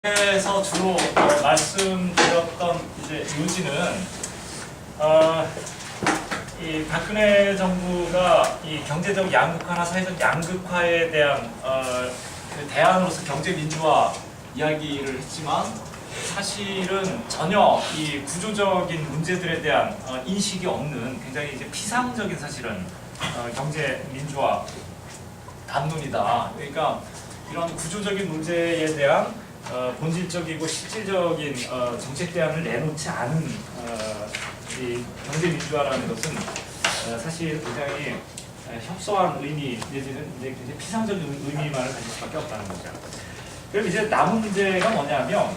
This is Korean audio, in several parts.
에서 주로 말씀드렸던 이제 요지는 이 박근혜 정부가 이 경제적 양극화나 사회적 양극화에 대한 그 대안으로서 경제 민주화 이야기를 했지만 사실은 전혀 이 구조적인 문제들에 대한 인식이 없는 굉장히 이제 피상적인 사실은 경제 민주화 담론이다. 그러니까 이런 구조적인 문제에 대한 본질적이고 실질적인 정책 대안을 내놓지 않은 이 경제 민주화라는 것은 사실 굉장히 협소한 의미 내지는 이제 굉장히 피상적인 의미만을 가질 수밖에 없다는 거죠. 그럼 이제 남은 문제가 뭐냐면,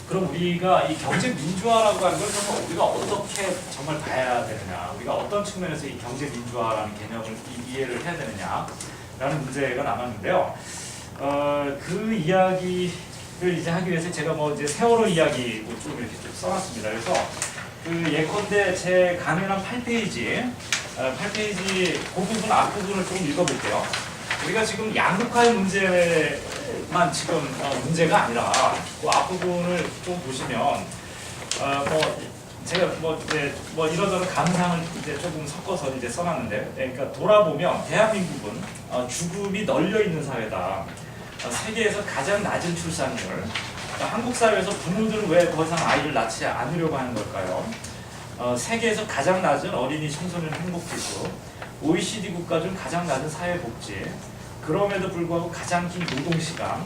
그럼 우리가 이 경제 민주화라고 하는 걸 정말 우리가 어떻게 정말 봐야 되느냐, 우리가 어떤 측면에서 이 경제 민주화라는 개념을 이해를 해야 되느냐라는 문제가 남았는데요. 그 이야기를 이제 하기 위해서 제가 뭐 이제 세월호 이야기 좀 이렇게 좀 써놨습니다. 그래서 그 예컨대 제 강연 한 8페이지 그 부분 앞부분을 조금 읽어볼게요. 우리가 지금 양극화의 문제만 지금 문제가 아니라 그 앞부분을 좀 보시면 뭐 제가 뭐 이제 뭐 이러저러 감상을 이제 조금 섞어서 이제 써놨는데, 그러니까 돌아보면 대한민국은 주급이 널려 있는 사회다. 세계에서 가장 낮은 출산율. 한국 사회에서 부모들은 왜 더 이상 아이를 낳지 않으려고 하는 걸까요? 세계에서 가장 낮은 어린이 청소년 행복지수. OECD 국가 중 가장 낮은 사회복지. 그럼에도 불구하고 가장 긴 노동시간.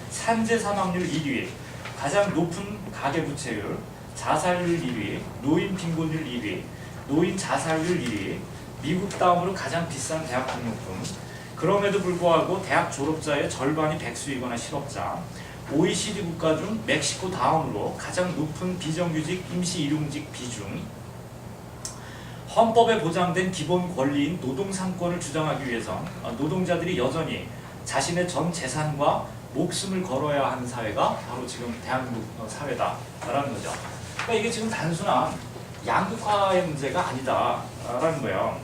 산재 사망률 1위. 가장 높은 가계부채율. 자살률 1위, 노인 빈곤율 1위, 노인 자살률 1위, 미국 다음으로 가장 비싼 대학 등록금. 그럼에도 불구하고 대학 졸업자의 절반이 백수이거나 실업자. OECD 국가 중 멕시코 다음으로 가장 높은 비정규직 임시 일용직 비중. 헌법에 보장된 기본 권리인 노동 3권을 주장하기 위해서 노동자들이 여전히 자신의 전 재산과 목숨을 걸어야 하는 사회가 바로 지금 대한민국 사회다라는 거죠. 그러니까 이게 지금 단순한 양극화의 문제가 아니다라는 거예요.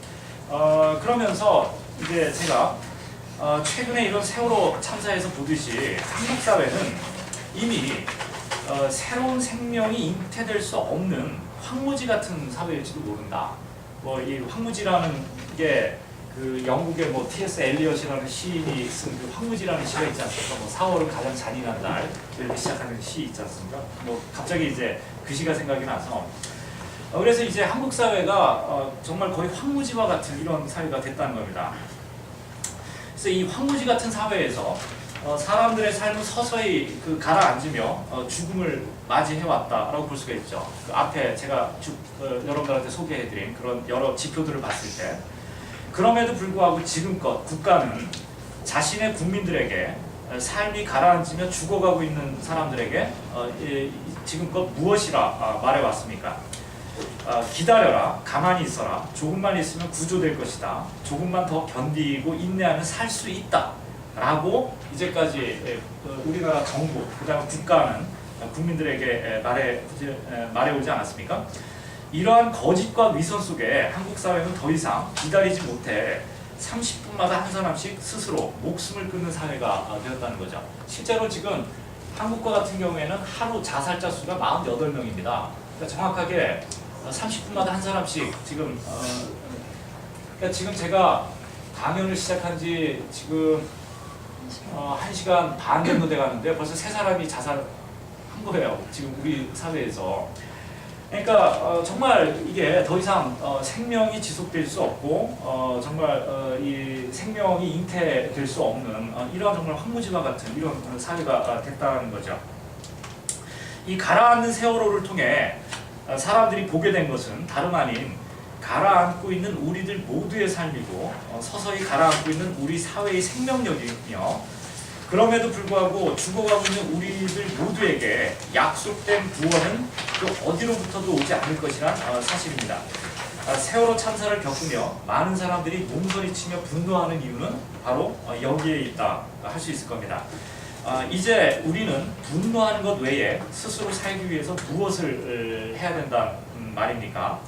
그러면서 이제 제가 최근에 이런 세월호 참사에서 보듯이 한국 사회는 이미 새로운 생명이 잉태될 수 없는 황무지 같은 사회일지도 모른다. 뭐 이 황무지라는 게 그 영국의 뭐 T.S. 엘리엇이라는 시인이 쓴 그 황무지라는 시가 있지 않습니까? 뭐 4월은 가장 잔인한 날 이렇게 시작하는 시 있지 않습니까? 뭐 갑자기 이제 그 시가 생각이 나서 그래서 이제 한국 사회가 정말 거의 황무지와 같은 이런 사회가 됐다는 겁니다. 그래서 이 황무지 같은 사회에서 사람들의 삶은 서서히 그 가라앉으며 죽음을 맞이해왔다라고 볼 수가 있죠. 그 앞에 제가 여러분들한테 소개해드린 그런 여러 지표들을 봤을 때, 그럼에도 불구하고 지금껏 국가는 자신의 국민들에게 삶이 가라앉으며 죽어가고 있는 사람들에게 지금껏 무엇이라 말해왔습니까? 기다려라, 가만히 있어라, 조금만 있으면 구조될 것이다, 조금만 더 견디고 인내하면 살 수 있다 라고 이제까지 우리나라 정부, 그 다음 국가는 국민들에게 말해오지 않았습니까? 이러한 거짓과 위선 속에 한국 사회는 더 이상 기다리지 못해 30분마다 한 사람씩 스스로 목숨을 끊는 사회가 되었다는 거죠. 실제로 지금 한국과 같은 경우에는 하루 자살자 수가 48명입니다. 그러니까 정확하게 30분마다 한 사람씩 지금 그러니까 지금 제가 강연을 시작한 지 지금 1시간 반 정도 돼 가는데 벌써 3사람이 자살한 거예요. 지금 우리 사회에서. 그러니까 정말 이게 더 이상 생명이 지속될 수 없고 정말 이 생명이 잉태될 수 없는 이러한 정말 황무지와 같은 이런 사회가 됐다는 거죠. 이 가라앉는 세월호를 통해 사람들이 보게 된 것은 다름 아닌 가라앉고 있는 우리들 모두의 삶이고 서서히 가라앉고 있는 우리 사회의 생명력이며, 그럼에도 불구하고 죽어가고 있는 우리들 모두에게 약속된 구원은 그 어디로부터도 오지 않을 것이란 사실입니다. 세월호 참사를 겪으며 많은 사람들이 몸서리치며 분노하는 이유는 바로 여기에 있다 할 수 있을 겁니다. 이제 우리는 분노하는 것 외에 스스로 살기 위해서 무엇을 해야 된다는 말입니까?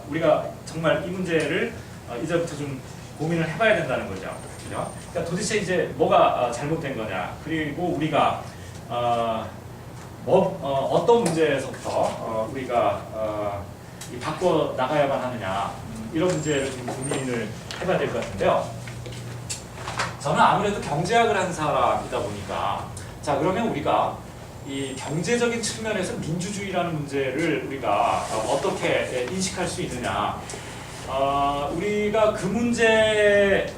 우리가 정말 이 문제를 이제부터 좀 고민을 해봐야 된다는 거죠. 그죠? 그러니까 도대체 이제 뭐가 잘못된 거냐, 그리고 우리가 어떤 문제에서부터 우리가 이 바꿔 나가야만 하느냐 이런 문제를 좀 고민을 해봐야 될 것 같은데요. 저는 아무래도 경제학을 한 사람이다 보니까 자 그러면 우리가 이 경제적인 측면에서 민주주의라는 문제를 우리가 어떻게 인식할 수 있느냐 우리가 그 문제를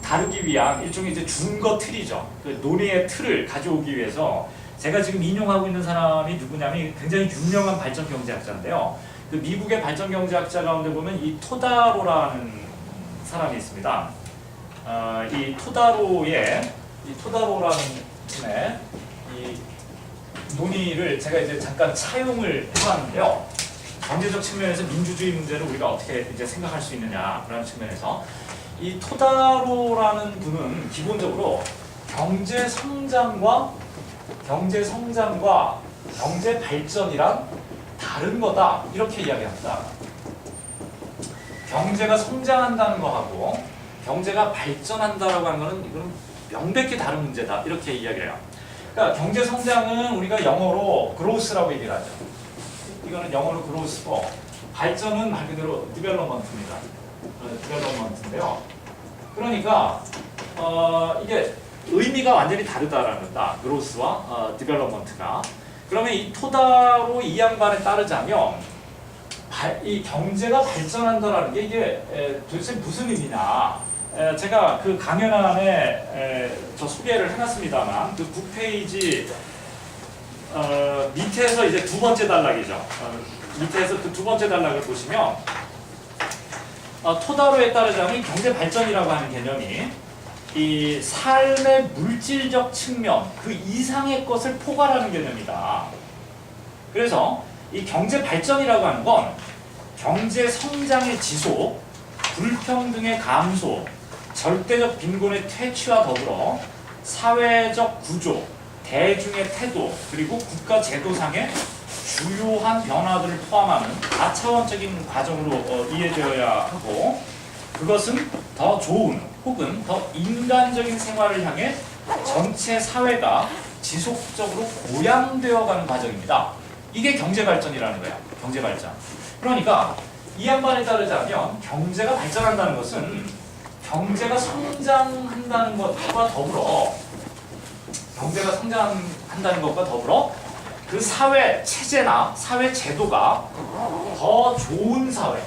다루기 위한 일종의 이제 준거 틀이죠. 그 논의의 틀을 가져오기 위해서 제가 지금 인용하고 있는 사람이 누구냐면 굉장히 유명한 발전 경제학자인데요. 그 미국의 발전 경제학자 가운데 보면 이 토다로라는 사람이 있습니다. 이 토다로라는 분의 이 논의를 제가 이제 잠깐 차용을 해봤는데요. 경제적 측면에서 민주주의 문제를 우리가 어떻게 이제 생각할 수 있느냐라는 측면에서 이 토다로라는 분은 기본적으로 경제 성장과 경제 발전이란 다른 거다 이렇게 이야기합니다. 경제가 성장한다는 거하고 경제가 발전한다라고 하는 거는 이건 명백히 다른 문제다 이렇게 이야기를 해요. 그러니까 경제 성장은 우리가 영어로 growth라고 얘기를 하죠. 이거는 영어로 growth고 발전은 말 그대로 development입니다. development인데요. 그러니까 이게 의미가 완전히 다르다라는 거다. growth와 development가. 그러면 이 토다로 이 양반에 따르자면 이 경제가 발전한다라는 게 이게 도대체 무슨 의미냐? 제가 그 강연 안에 저 소개를 해놨습니다만 그 9페이지 밑에서 이제 두 번째 단락이죠. 밑에서 그 두 번째 단락을 보시면 토다로에 따르자면 경제 발전이라고 하는 개념이 이 삶의 물질적 측면 그 이상의 것을 포괄하는 개념이다. 그래서 이 경제 발전이라고 하는 건 경제 성장의 지속, 불평등의 감소, 절대적 빈곤의 퇴치와 더불어 사회적 구조, 대중의 태도, 그리고 국가 제도상의 주요한 변화들을 포함하는 다차원적인 과정으로 이해되어야 하고 그것은 더 좋은 혹은 더 인간적인 생활을 향해 전체 사회가 지속적으로 고양되어가는 과정입니다. 이게 경제발전이라는 거예요. 경제발전. 그러니까 이 양반에 따르자면 경제가 발전한다는 것은 경제가 성장한다는 것과 더불어 그 사회 체제나 사회 제도가 더 좋은 사회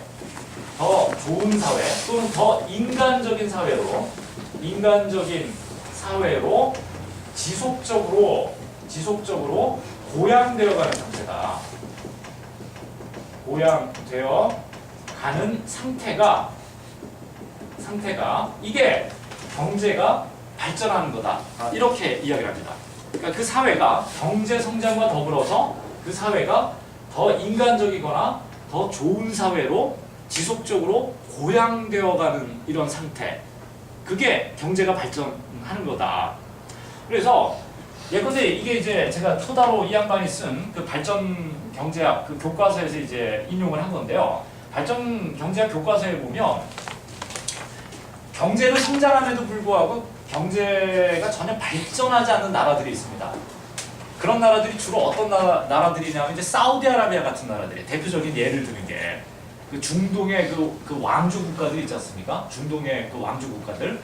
또는 더 인간적인 사회로 지속적으로 고양되어가는 상태다. 고양되어 가는 상태가 이게 경제가 발전하는 거다. 이렇게 이야기를 합니다. 그러니까 그 사회가 경제 성장과 더불어서 그 사회가 더 인간적이거나 더 좋은 사회로 지속적으로 고양되어가는 이런 상태. 그게 경제가 발전하는 거다. 그래서 예컨대 이게 이제 제가 토다로 이 양반이 쓴 그 발전 경제학 그 교과서에서 이제 인용을 한 건데요. 발전 경제학 교과서에 보면 경제는 성장함에도 불구하고 경제가 전혀 발전하지 않는 나라들이 있습니다. 그런 나라들이 주로 어떤 나라들이냐면 이제 사우디아라비아 같은 나라들이 대표적인 예를 드는 게 그 중동의 그 왕주 국가들 있지 않습니까? 중동의 그 왕주 국가들.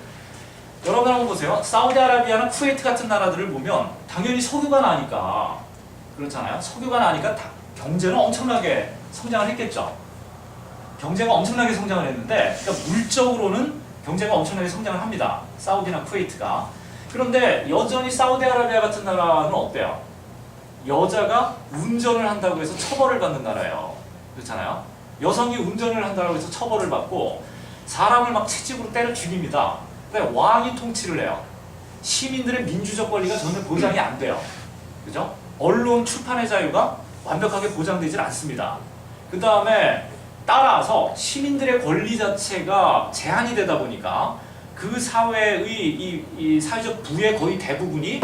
여러분 한번 보세요. 사우디아라비아나 쿠웨이트 같은 나라들을 보면 당연히 석유가 나니까 그렇잖아요. 석유가 나니까 경제는 엄청나게 성장을 했겠죠. 경제가 엄청나게 성장을 했는데 그러니까 물적으로는 경제가 엄청나게 성장을 합니다. 사우디나 쿠웨이트가. 그런데 여전히 사우디아라비아 같은 나라는 어때요? 여자가 운전을 한다고 해서 처벌을 받는 나라예요. 그렇잖아요. 여성이 운전을 한다고 해서 처벌을 받고 사람을 막 채찍으로 때려 죽입니다. 근데 왕이 통치를 해요. 시민들의 민주적 권리가 전혀 보장이 안 돼요. 그죠? 언론 출판의 자유가 완벽하게 보장되질 않습니다. 그 다음에 따라서 시민들의 권리 자체가 제한이 되다 보니까 그 사회의 이 사회적 부의 거의 대부분이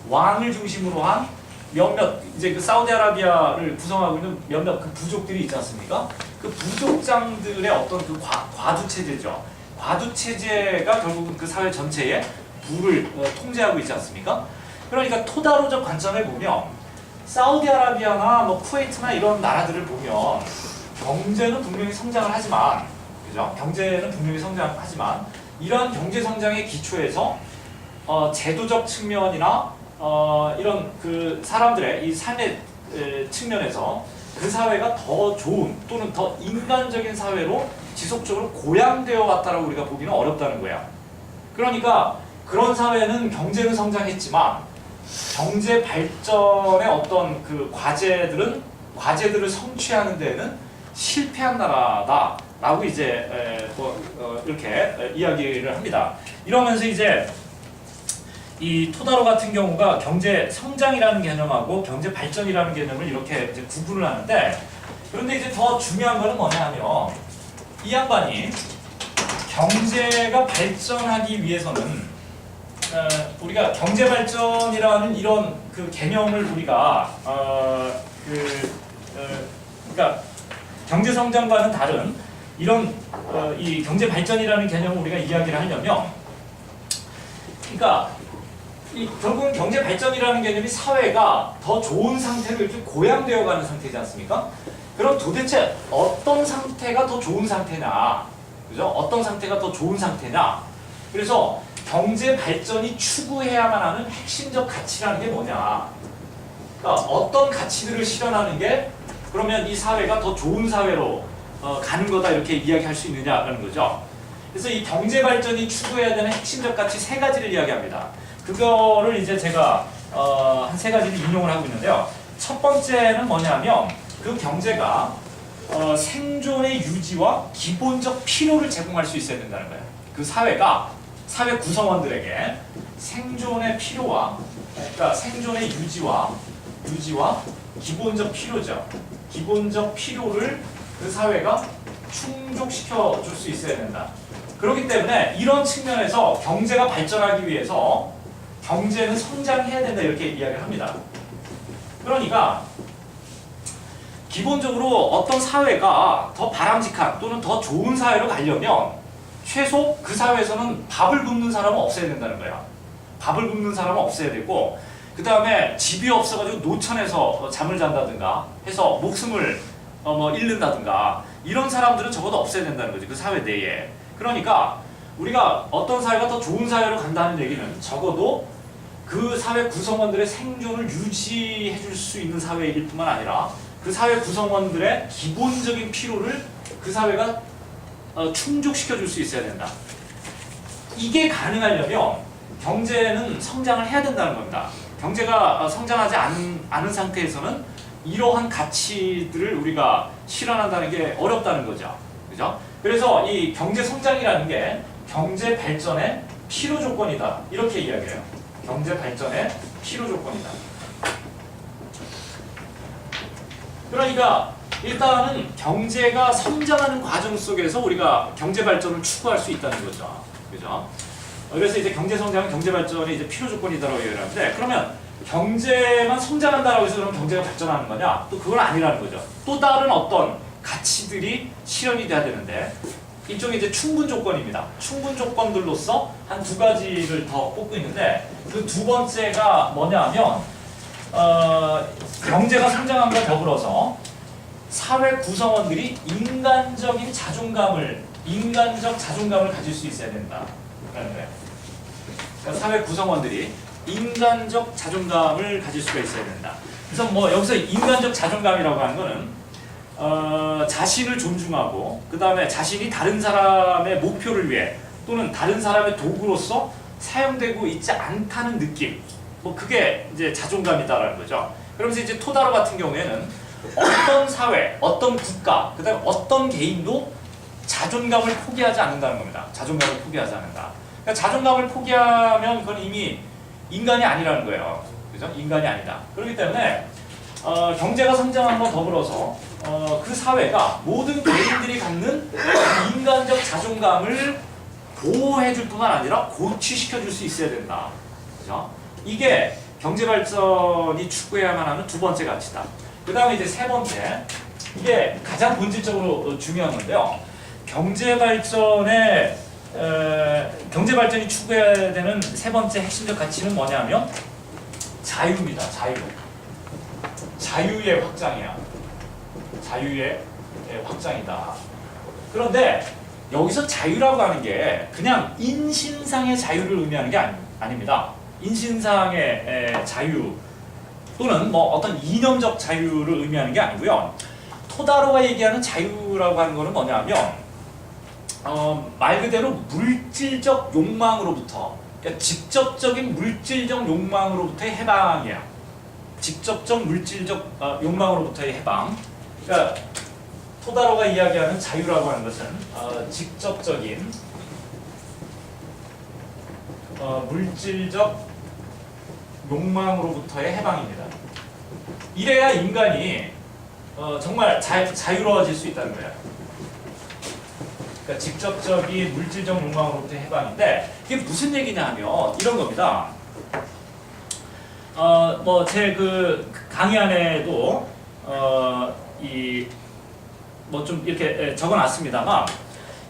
왕을 중심으로 한 몇몇 이제 그 사우디아라비아를 구성하고 있는 몇몇 그 부족들이 있지 않습니까? 그 부족장들의 어떤 그 과두 체제죠. 과두 체제가 결국은 그 사회 전체의 부를 통제하고 있지 않습니까? 그러니까 토다로적 관점에 보면 사우디아라비아나 뭐 쿠웨이트나 이런 나라들을 보면 경제는 분명히 성장을 하지만, 그죠? 경제는 분명히 성장하지만 이러한 경제 성장의 기초에서 제도적 측면이나 이런 그 사람들의 이 삶의 측면에서 그 사회가 더 좋은 또는 더 인간적인 사회로 지속적으로 고양되어 왔다라고 우리가 보기는 어렵다는 거야. 그러니까 그런 사회는 경제는 성장했지만 경제 발전의 어떤 그 과제들을 성취하는 데에는 실패한 나라다라고 이제 이렇게 이야기를 합니다. 이러면서 이제 이 토다로 같은 경우가 경제 성장이라는 개념하고 경제 발전이라는 개념을 이렇게 이제 구분을 하는데, 그런데 이제 더 중요한 거는 뭐냐 하면 이 양반이 경제가 발전하기 위해서는 우리가 경제 발전이라는 이런 그 개념을 우리가 그러니까 경제 성장과는 다른 이런 이 경제 발전이라는 개념을 우리가 이야기를 하려면, 그러니까 결국은 경제 발전이라는 개념이 사회가 더 좋은 상태로 이렇게 고양되어 가는 상태지 않습니까? 그럼 도대체 어떤 상태가 더 좋은 상태냐? 그죠? 어떤 상태가 더 좋은 상태냐? 그래서 경제 발전이 추구해야만 하는 핵심적 가치라는 게 뭐냐? 그러니까 어떤 가치들을 실현하는 게 그러면 이 사회가 더 좋은 사회로 가는 거다, 이렇게 이야기할 수 있느냐라는 거죠. 그래서 이 경제 발전이 추구해야 되는 핵심적 가치 세 가지를 이야기합니다. 그거를 이제 제가 한 세 가지를 인용을 하고 있는데요. 첫 번째는 뭐냐면 그 경제가 생존의 유지와 기본적 필요를 제공할 수 있어야 된다는 거예요. 그 사회가 사회 구성원들에게 생존의 필요와, 그러니까 생존의 유지와 기본적 필요죠. 기본적 필요를 그 사회가 충족시켜 줄 수 있어야 된다. 그렇기 때문에 이런 측면에서 경제가 발전하기 위해서 경제는 성장해야 된다, 이렇게 이야기를 합니다. 그러니까 기본적으로 어떤 사회가 더 바람직한 또는 더 좋은 사회로 가려면 최소 그 사회에서는 밥을 굶는 사람은 없어야 된다는 거야. 밥을 굶는 사람은 없어야 되고, 그 다음에 집이 없어가지고 노천에서 잠을 잔다든가 해서 목숨을 잃는다든가 이런 사람들은 적어도 없어야 된다는 거지, 그 사회 내에. 그러니까 우리가 어떤 사회가 더 좋은 사회로 간다는 얘기는 적어도 그 사회 구성원들의 생존을 유지해 줄 수 있는 사회일 뿐만 아니라 그 사회 구성원들의 기본적인 필요를 그 사회가 충족시켜 줄 수 있어야 된다. 이게 가능하려면 경제는 성장을 해야 된다는 겁니다. 경제가 성장하지 않은 상태에서는 이러한 가치들을 우리가 실현한다는 게 어렵다는 거죠. 그죠? 그래서 이 경제 성장이라는 게 경제 발전의 필요 조건이다, 이렇게 이야기해요. 경제 발전의 필요 조건이다. 그러니까 일단은 경제가 성장하는 과정 속에서 우리가 경제 발전을 추구할 수 있다는 거죠. 그죠? 그래서 이제 경제 성장은 경제 발전의 이제 필요 조건이다라고 얘기를 하는데, 그러면 경제만 성장한다라고 해서 그럼 경제가 발전하는 거냐? 또 그건 아니라는 거죠. 또 다른 어떤 가치들이 실현이 돼야 되는데, 이쪽에 이제 충분 조건입니다. 충분 조건들로서 한 두 가지를 더 꼽고 있는데, 그 두 번째가 뭐냐면 경제가 성장함과 더불어서 사회 구성원들이 인간적 자존감을 가질 수 있어야 된다. 그러니까 사회 구성원들이 인간적 자존감을 가질 수가 있어야 된다. 그래서 뭐 여기서 인간적 자존감이라고 하는 거는 자신을 존중하고, 그 다음에 자신이 다른 사람의 목표를 위해 또는 다른 사람의 도구로서 사용되고 있지 않다는 느낌, 뭐 그게 이제 자존감이다라는 거죠. 그러면서 이제 토다로 같은 경우에는 어떤 사회, 어떤 국가, 그 다음에 어떤 개인도 자존감을 포기하지 않는다는 겁니다. 자존감을 포기하지 않는다. 그러니까 자존감을 포기하면 그건 이미 인간이 아니라는 거예요. 그죠? 인간이 아니다. 그렇기 때문에 경제가 성장함과 더불어서 그 사회가 모든 개인들이 갖는 인간적 자존감을 보호해줄 뿐만 아니라 고취시켜줄 수 있어야 된다. 그죠? 이게 경제 발전이 추구해야만 하는 두 번째 가치다. 그 다음에 이제 세 번째, 이게 가장 본질적으로 중요한 건데요. 경제 발전이 추구해야 되는 세 번째 핵심적 가치는 뭐냐면 자유입니다. 자유의 확장이야. 자유의 확장이다. 그런데 여기서 자유라고 하는 게 그냥 인신상의 자유를 의미하는 게 아닙니다. 인신상의 자유 또는 뭐 어떤 이념적 자유를 의미하는 게 아니고요. 토다로가 얘기하는 자유라고 하는 것은 뭐냐면 말 그대로 물질적 욕망으로부터, 그러니까 직접적인 물질적 욕망으로부터의 해방이야. 직접적 물질적 욕망으로부터의 해방. 그러니까 토다로가 이야기하는 자유라고 하는 것은 직접적인 물질적 욕망으로부터의 해방입니다. 이래야 인간이 정말 자유로워질 수 있다는 거예요. 그러니까 직접적인 물질적 욕망으로부터의 해방인데 이게 무슨 얘기냐 하면 이런 겁니다. 뭐 제 그 강의 안에도 뭐 좀 이렇게 적어놨습니다만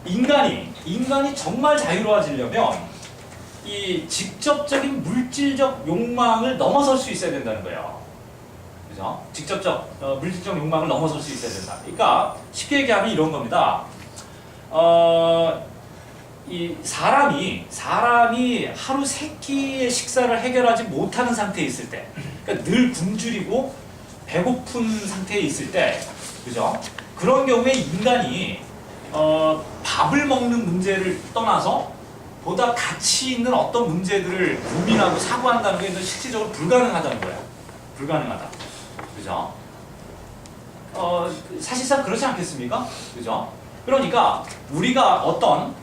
인간이 정말 자유로워지려면 이 직접적인 물질적 욕망을 넘어설 수 있어야 된다는 거예요. 그죠? 직접적 물질적 욕망을 넘어설 수 있어야 된다. 그러니까 쉽게 얘기하면 이런 겁니다. 이 사람이 하루 세 끼의 식사를 해결하지 못하는 상태에 있을 때, 그러니까 늘 굶주리고 배고픈 상태에 있을 때, 그죠? 그런 경우에 인간이 밥을 먹는 문제를 떠나서 보다 가치 있는 어떤 문제들을 고민하고 사고한다는 게 실질적으로 불가능하다는 거예요. 불가능하다. 그죠? 사실상 그렇지 않겠습니까? 그죠? 그러니까 우리가 어떤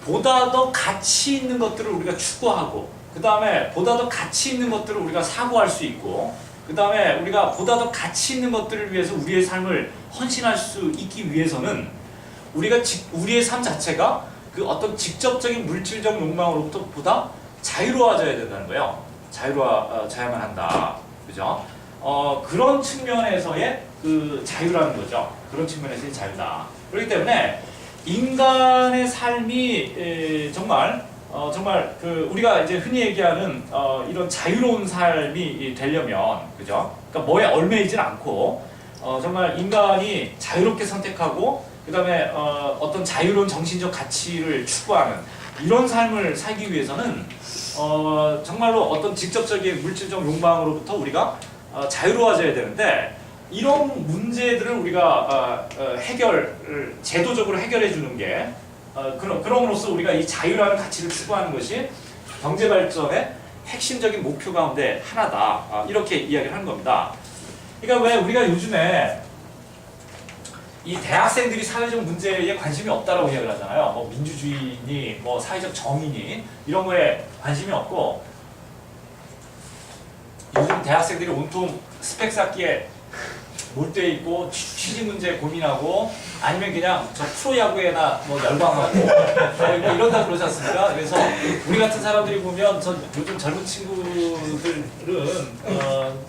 보다 더 가치 있는 것들을 우리가 추구하고, 그 다음에 보다 더 가치 있는 것들을 우리가 사고할 수 있고, 그 다음에 우리가 보다 더 가치 있는 것들을 위해서 우리의 삶을 헌신할 수 있기 위해서는 우리의 삶 자체가 그 어떤 직접적인 물질적 욕망으로부터 보다 자유로워져야 된다는 거예요. 자유로워져야만 한다. 그죠? 그런 측면에서의 그 자유라는 거죠. 그런 측면에서의 자유다. 그렇기 때문에 인간의 삶이 정말 그 우리가 이제 흔히 얘기하는 이런 자유로운 삶이 되려면, 그죠? 그러니까 뭐에 얽매이진 않고 정말 인간이 자유롭게 선택하고, 그 다음에 어떤 자유로운 정신적 가치를 추구하는 이런 삶을 살기 위해서는 정말로 어떤 직접적인 물질적 욕망으로부터 우리가 자유로워져야 되는데, 이런 문제들을 우리가 제도적으로 해결해 주는 게 그럼으로써 우리가 이 자유라는 가치를 추구하는 것이 경제 발전의 핵심적인 목표 가운데 하나다. 이렇게 이야기를 하는 겁니다. 그러니까 왜 우리가 요즘에 이 대학생들이 사회적 문제에 관심이 없다라고 이야기를 하잖아요. 뭐 민주주의니 뭐 사회적 정의니 이런 거에 관심이 없고, 요즘 대학생들이 온통 스펙 쌓기에 몰두해 있고 취직 문제 고민하고, 아니면 그냥 저 프로야구에나 뭐 열광하고 뭐 이런다 그러지 않습니까? 그래서 우리 같은 사람들이 보면 저 요즘 젊은 친구들은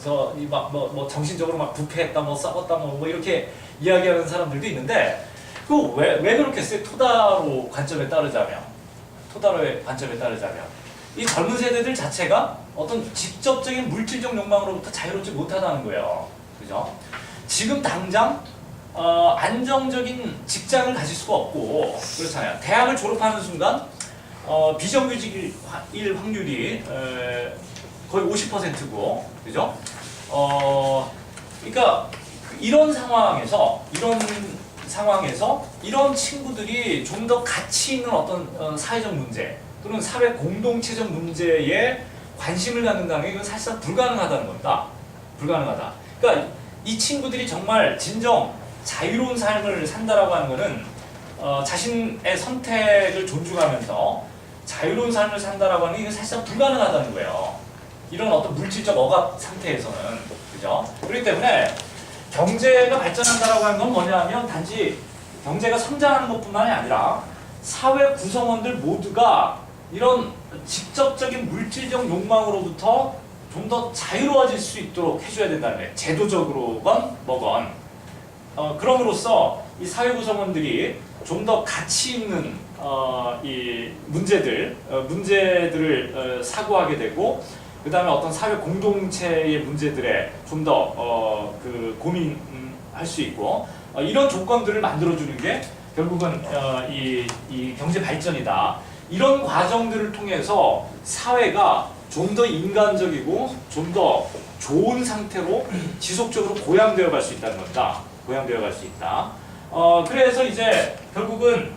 뭐 정신적으로 막 부패했다, 뭐 썩었다, 뭐 이렇게 이야기하는 사람들도 있는데, 그 왜 그렇겠어요? 토다로의 관점에 따르자면 이 젊은 세대들 자체가 어떤 직접적인 물질적 욕망으로부터 자유롭지 못하다는 거예요. 그죠? 지금 당장 안정적인 직장을 가질 수가 없고, 그렇잖아요. 대학을 졸업하는 순간 비정규직일 확률이 거의 50%고, 그죠? 그러니까 이런 상황에서 이런 친구들이 좀 더 가치 있는 어떤 사회적 문제 또는 사회 공동체적 문제에 관심을 갖는다는 게 이건 사실상 불가능하다는 겁니다. 불가능하다. 그러니까 이 친구들이 정말 진정 자유로운 삶을 산다라고 하는 것은 자신의 선택을 존중하면서 자유로운 삶을 산다라고 하는 게 이건 사실상 불가능하다는 거예요. 이런 어떤 물질적 억압 상태에서는. 그죠? 그렇기 때문에 경제가 발전한다라고 하는 건 뭐냐면 단지 경제가 성장하는 것뿐만이 아니라 사회 구성원들 모두가 이런 직접적인 물질적 욕망으로부터 좀 더 자유로워질 수 있도록 해줘야 된다는 거예요. 제도적으로건 뭐건. 그럼으로써 이 사회 구성원들이 좀 더 가치 있는 이 문제들을 사고하게 되고, 그다음에 어떤 사회 공동체의 문제들에 좀 더 그 고민할 수 있고 이런 조건들을 만들어주는 게 결국은 이 경제 발전이다. 이런 과정들을 통해서 사회가 좀 더 인간적이고 좀 더 좋은 상태로 지속적으로 고양되어 갈 수 있다는 겁니다. 고양되어 갈 수 있다. 그래서 이제 결국은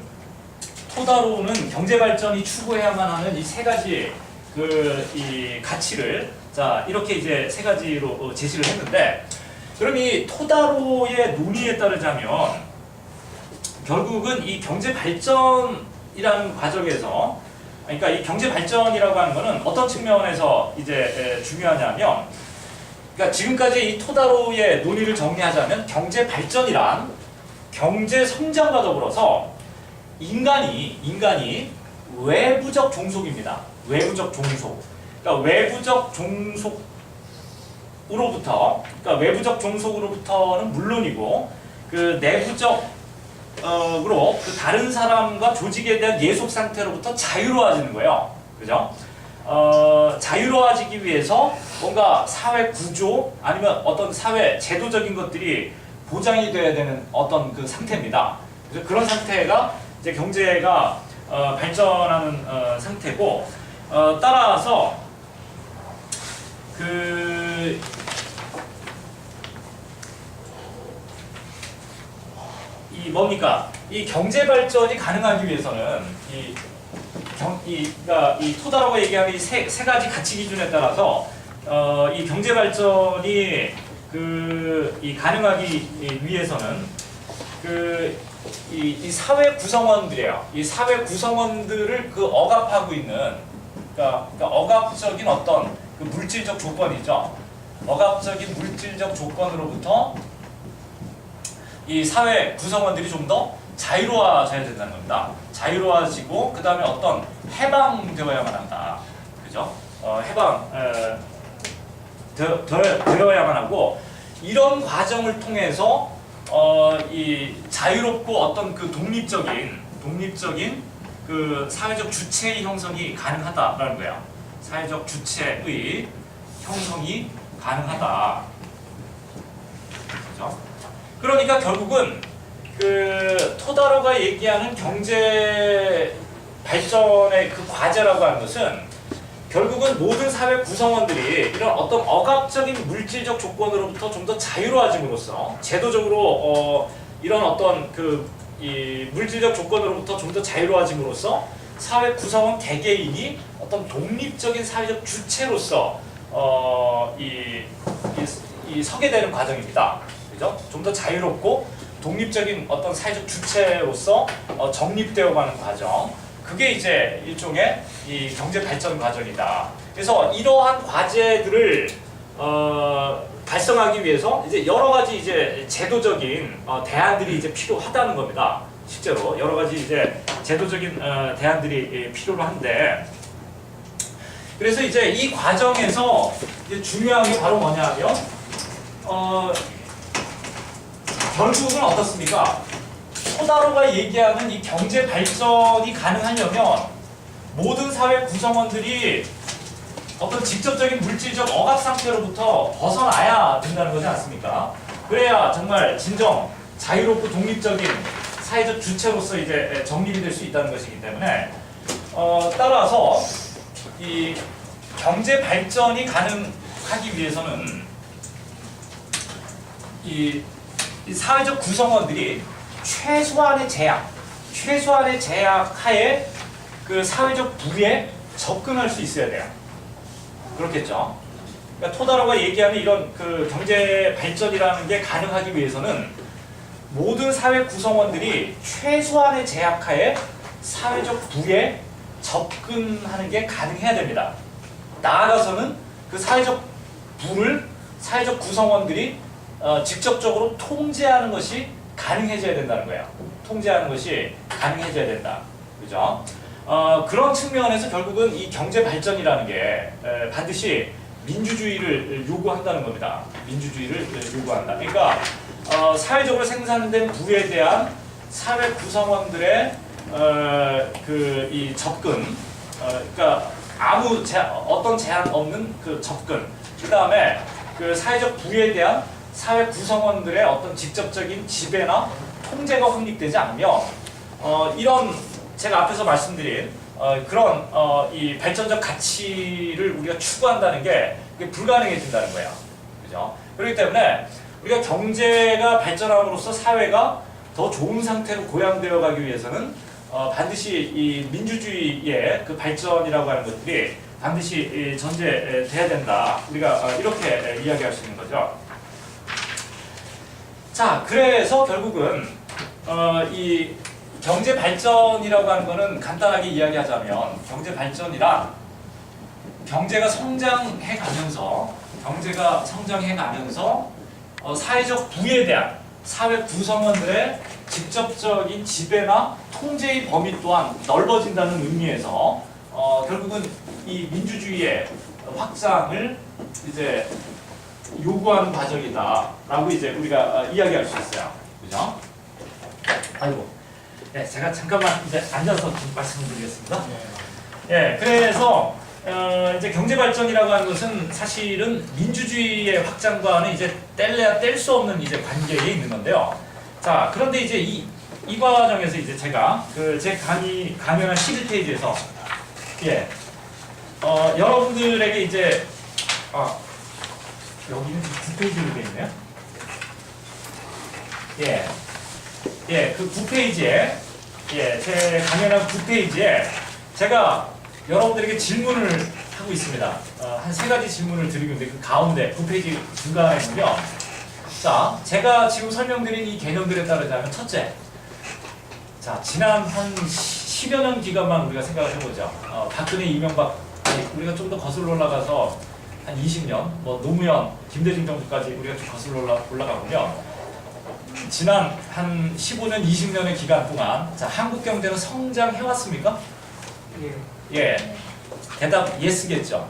토다로는 경제 발전이 추구해야만 하는 이 세 가지 이 가치를 자 이렇게 이제 세 가지로 제시를 했는데, 그럼 이 토다로의 논의에 따르자면 결국은 이 경제 발전이라는 과정에서, 그러니까 이 경제 발전이라고 하는 거는 어떤 측면에서 이제 중요하냐면, 그러니까 지금까지 이 토다로의 논의를 정리하자면 경제 발전이란 경제 성장과 더불어서 인간이 외부적 종속입니다. 외부적 종속. 그러니까 외부적 종속으로부터는 물론이고 그 내부적으로 그 다른 사람과 조직에 대한 예속 상태로부터 자유로워지는 거예요. 그죠? 자유로워지기 위해서 뭔가 사회 구조 아니면 어떤 사회 제도적인 것들이 보장이 돼야 되는 어떤 그 상태입니다. 그래서 그런 상태가 이제 경제가 발전하는 상태고, 따라서 이 경제 발전이 가능하기 위해서는 그러니까 이 토다로가 얘기하는 이 세 가지 가치 기준에 따라서 이 경제 발전이 이 가능하기 위해서는 이 사회 구성원들이에요. 이 사회 구성원들을 억압하고 있는, 그러니까 억압적인 어떤 그 물질적 조건이죠. 억압적인 물질적 조건으로부터 이 사회 구성원들이 좀 더 자유로워져야 된다는 겁니다. 자유로워지고 그 다음에 어떤 해방되어야만 한다. 그죠? 되어야만 하고, 이런 과정을 통해서 이 자유롭고 어떤 그 독립적인 그 사회적 주체의 형성이 가능하다라는 거예요. 사회적 주체의 형성이 가능하다. 그죠? 그러니까 결국은 그 토다로가 얘기하는 경제 발전의 그 과제라고 하는 것은 결국은 모든 사회 구성원들이 이런 어떤 억압적인 물질적 조건으로부터 좀 더 자유로워짐으로써, 제도적으로 이런 어떤 이 물질적 조건으로부터 좀 더 자유로워짐으로써 사회 구성원 개개인이 어떤 독립적인 사회적 주체로서 이 서게 되는 과정입니다. 그죠? 좀 더 자유롭고 독립적인 어떤 사회적 주체로서 정립되어가는 과정. 그게 이제 일종의 이 경제 발전 과정이다. 그래서 이러한 과제들을 달성하기 위해서 이제 여러 가지 이제 제도적인 대안들이 이제 필요하다는 겁니다. 실제로 여러 가지 이제 제도적인 대안들이 필요로 한데, 그래서 이제 이 과정에서 이제 중요한 게 바로 뭐냐면 결국은 어떻습니까? 토다로가 얘기하는 이 경제 발전이 가능하려면 모든 사회 구성원들이 어떤 직접적인 물질적 억압 상태로부터 벗어나야 된다는 거지 않습니까? 그래야 정말 진정 자유롭고 독립적인 사회적 주체로서 이제 정립이 될 수 있다는 것이기 때문에 따라서 이 경제 발전이 가능하기 위해서는 이 사회적 구성원들이 최소한의 제약 하에 그 사회적 부에 접근할 수 있어야 돼요. 그렇겠죠. 그러니까 토다로가 얘기하는 이런 그 경제 발전이라는 게 가능하기 위해서는 모든 사회 구성원들이 최소한의 제약 하에 사회적 부에 접근하는 게 가능해야 됩니다. 나아가서는 그 사회적 부를 사회적 구성원들이 직접적으로 통제하는 것이 가능해져야 된다는 거예요. 통제하는 것이 가능해져야 된다. 그죠? 그런 측면에서 결국은 이 경제 발전이라는 게 반드시 민주주의를 요구한다는 겁니다. 민주주의를 요구한다. 그러니까 사회적으로 생산된 부에 대한 사회 구성원들의 이 접근, 그러니까 어떤 제한 없는 그 접근. 그 다음에 그 사회적 부에 대한 사회 구성원들의 어떤 직접적인 지배나 통제가 확립되지 않으면 이런 제가 앞에서 말씀드린 그런 이 발전적 가치를 우리가 추구한다는 게 그게 불가능해진다는 거예요. 그죠? 그렇기 때문에 우리가 경제가 발전함으로써 사회가 더 좋은 상태로 고양되어 가기 위해서는 반드시 이 민주주의의 그 발전이라고 하는 것들이 반드시 전제돼야 된다. 우리가 이렇게 이야기할 수 있는 거죠. 자, 그래서 결국은 이 경제 발전이라고 하는 거는 간단하게 이야기하자면 경제 발전이란 경제가 성장해 가면서 사회적 부에 대한 사회 구성원들의 직접적인 지배나 통제의 범위 또한 넓어진다는 의미에서 결국은 이 민주주의의 확장을 이제 요구하는 과정이다라고 이제 우리가 이야기할 수 있어요. 그죠? 아이고, 네, 제가 잠깐만 이제 앉아서 좀 말씀을 드리겠습니다. 예, 그래서 이제 경제 발전이라고 하는 것은 사실은 민주주의의 확장과는 이제 뗄래야 뗄 수 없는 이제 관계에 있는 건데요. 자, 그런데 이제 이 과정에서 이제 제가 제 강연한 11페이지에서 예, 여러분들에게 이제 여기는 9페이지로 되어 있네요. 그 9페이지에 제 강연한 9페이지에 제가 여러분들에게 질문을 하고 있습니다. 한 3가지 질문을 드리고 있는데 그 가운데 9페이지 중간에는요. 자, 제가 지금 설명드린 이 개념들에 따르자면 첫째, 자, 지난 한 10여 년 기간만 우리가 생각을 해보죠. 박근혜, 이명박, 우리가 좀 더 거슬러 올라가서 한 20년, 뭐 노무현, 김대중 정부까지 우리가 좀 거슬러 올라가 보면 지난 한 15년, 20년의 기간 동안 자, 한국 경제는 성장해 왔습니까? 예. 대답 예스겠죠.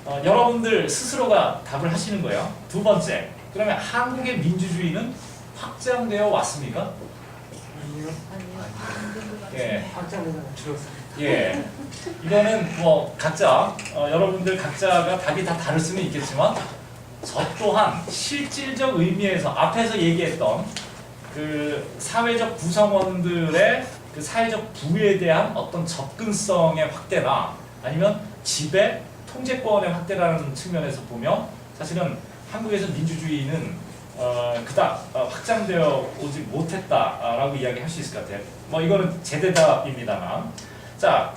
여러분들 스스로가 답을 하시는 거예요. 두 번째, 그러면 한국의 민주주의는 확장되어 왔습니까? 아니요. 예. 확장되는 줄었어요. 예. 이거는 뭐 각자 여러분들 각자가 답이 다 다를 수는 있겠지만 저 또한 실질적 의미에서 앞에서 얘기했던 그 사회적 구성원들의 그 사회적 부에 대한 어떤 접근성의 확대나 아니면 지배, 통제권의 확대라는 측면에서 보면 사실은 한국에서 민주주의는 그닥 확장되어 오지 못했다라고 이야기할 수 있을 것 같아요. 뭐 이거는 제 대답입니다만, 자,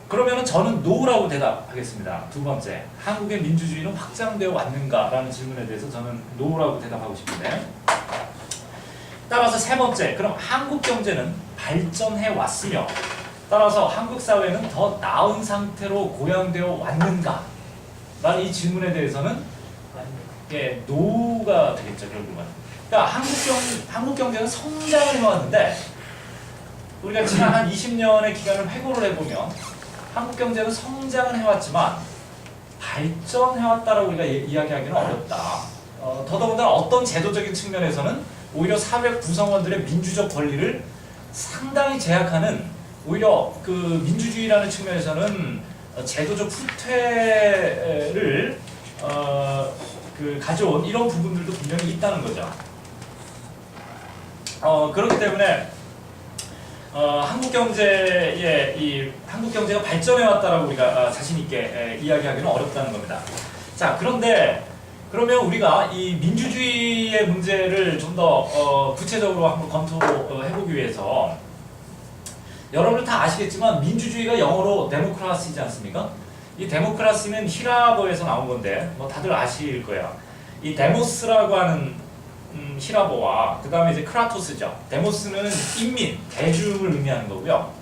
그러면은 저는 노라고 대답하겠습니다. 두 번째, 한국의 민주주의는 확장되어 왔는가라는 질문에 대해서 저는 노라고 대답하고 싶은데, 따라서 세 번째, 그럼 한국 경제는 발전해 왔으며 따라서 한국 사회는 더 나은 상태로 고양되어 왔는가? 라는 이 질문에 대해서는 예, 노가 되겠죠, 결국은. 그러니까 한국 경제는 성장을 해왔는데 우리가 지난 한 20년의 기간을 회고를 해보면 한국 경제는 성장을 해왔지만 발전해왔다라고 우리가 이야기하기는 어렵다. 더더군다나 어떤 제도적인 측면에서는 오히려 사회 구성원들의 민주적 권리를 상당히 제약하는, 오히려 그 민주주의라는 측면에서는 제도적 후퇴를 가져온 이런 부분들도 분명히 있다는 거죠. 그렇기 때문에 한국 경제가 발전해 왔다라고 우리가 자신 있게 이야기하기는 어렵다는 겁니다. 자, 그런데 그러면 우리가 이 민주주의의 문제를 좀 더 구체적으로 한번 검토해보기 위해서, 여러분 다 아시겠지만 민주주의가 영어로 데모크라시지 않습니까? 이 데모크라시는 히라보에서 나온 건데 뭐 다들 아실 거예요. 이 데모스라고 하는 히라보와 그 다음에 이제 크라토스죠. 데모스는 인민, 대중을 의미하는 거고요.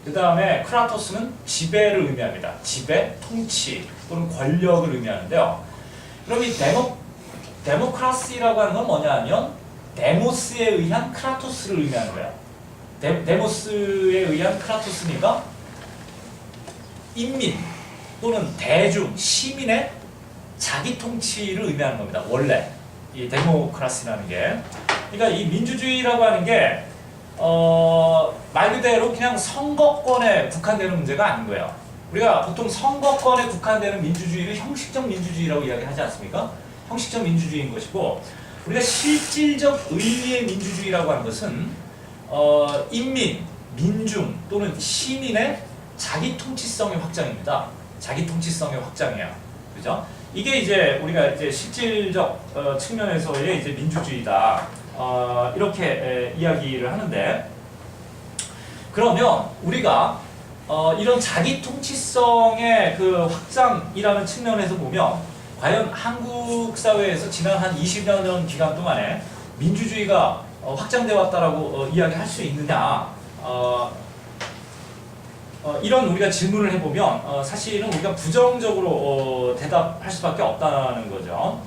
그 다음에 크라토스는 지배를 의미합니다. 지배, 통치 또는 권력을 의미하는데요. 그럼 이 데모크라시라고 하는 건 뭐냐 하면 데모스에 의한 크라토스를 의미하는 거예요. 데모스에 의한 크라토스니까 인민 또는 대중, 시민의 자기 통치를 의미하는 겁니다. 원래 이 데모크라시라는 게, 그러니까 이 민주주의라고 하는 게 말 그대로 그냥 선거권에 국한되는 문제가 아닌 거예요. 우리가 보통 선거권에 국한되는 민주주의를 형식적 민주주의라고 이야기하지 않습니까? 형식적 민주주의인 것이고 우리가 실질적 의미의 민주주의라고 하는 것은 인민, 민중 또는 시민의 자기 통치성의 확장입니다. 자기 통치성의 확장이에요. 그죠? 이게 이제 우리가 이제 실질적 측면에서의 이제 민주주의다. 이렇게 이야기를 하는데 그러면 우리가 이런 자기 통치성의 그 확장이라는 측면에서 보면 과연 한국 사회에서 지난 한 20여 년 기간 동안에 민주주의가 확장되어 왔다라고 이야기할 수 있느냐? 이런 우리가 질문을 해보면 사실은 우리가 부정적으로 대답할 수밖에 없다는 거죠.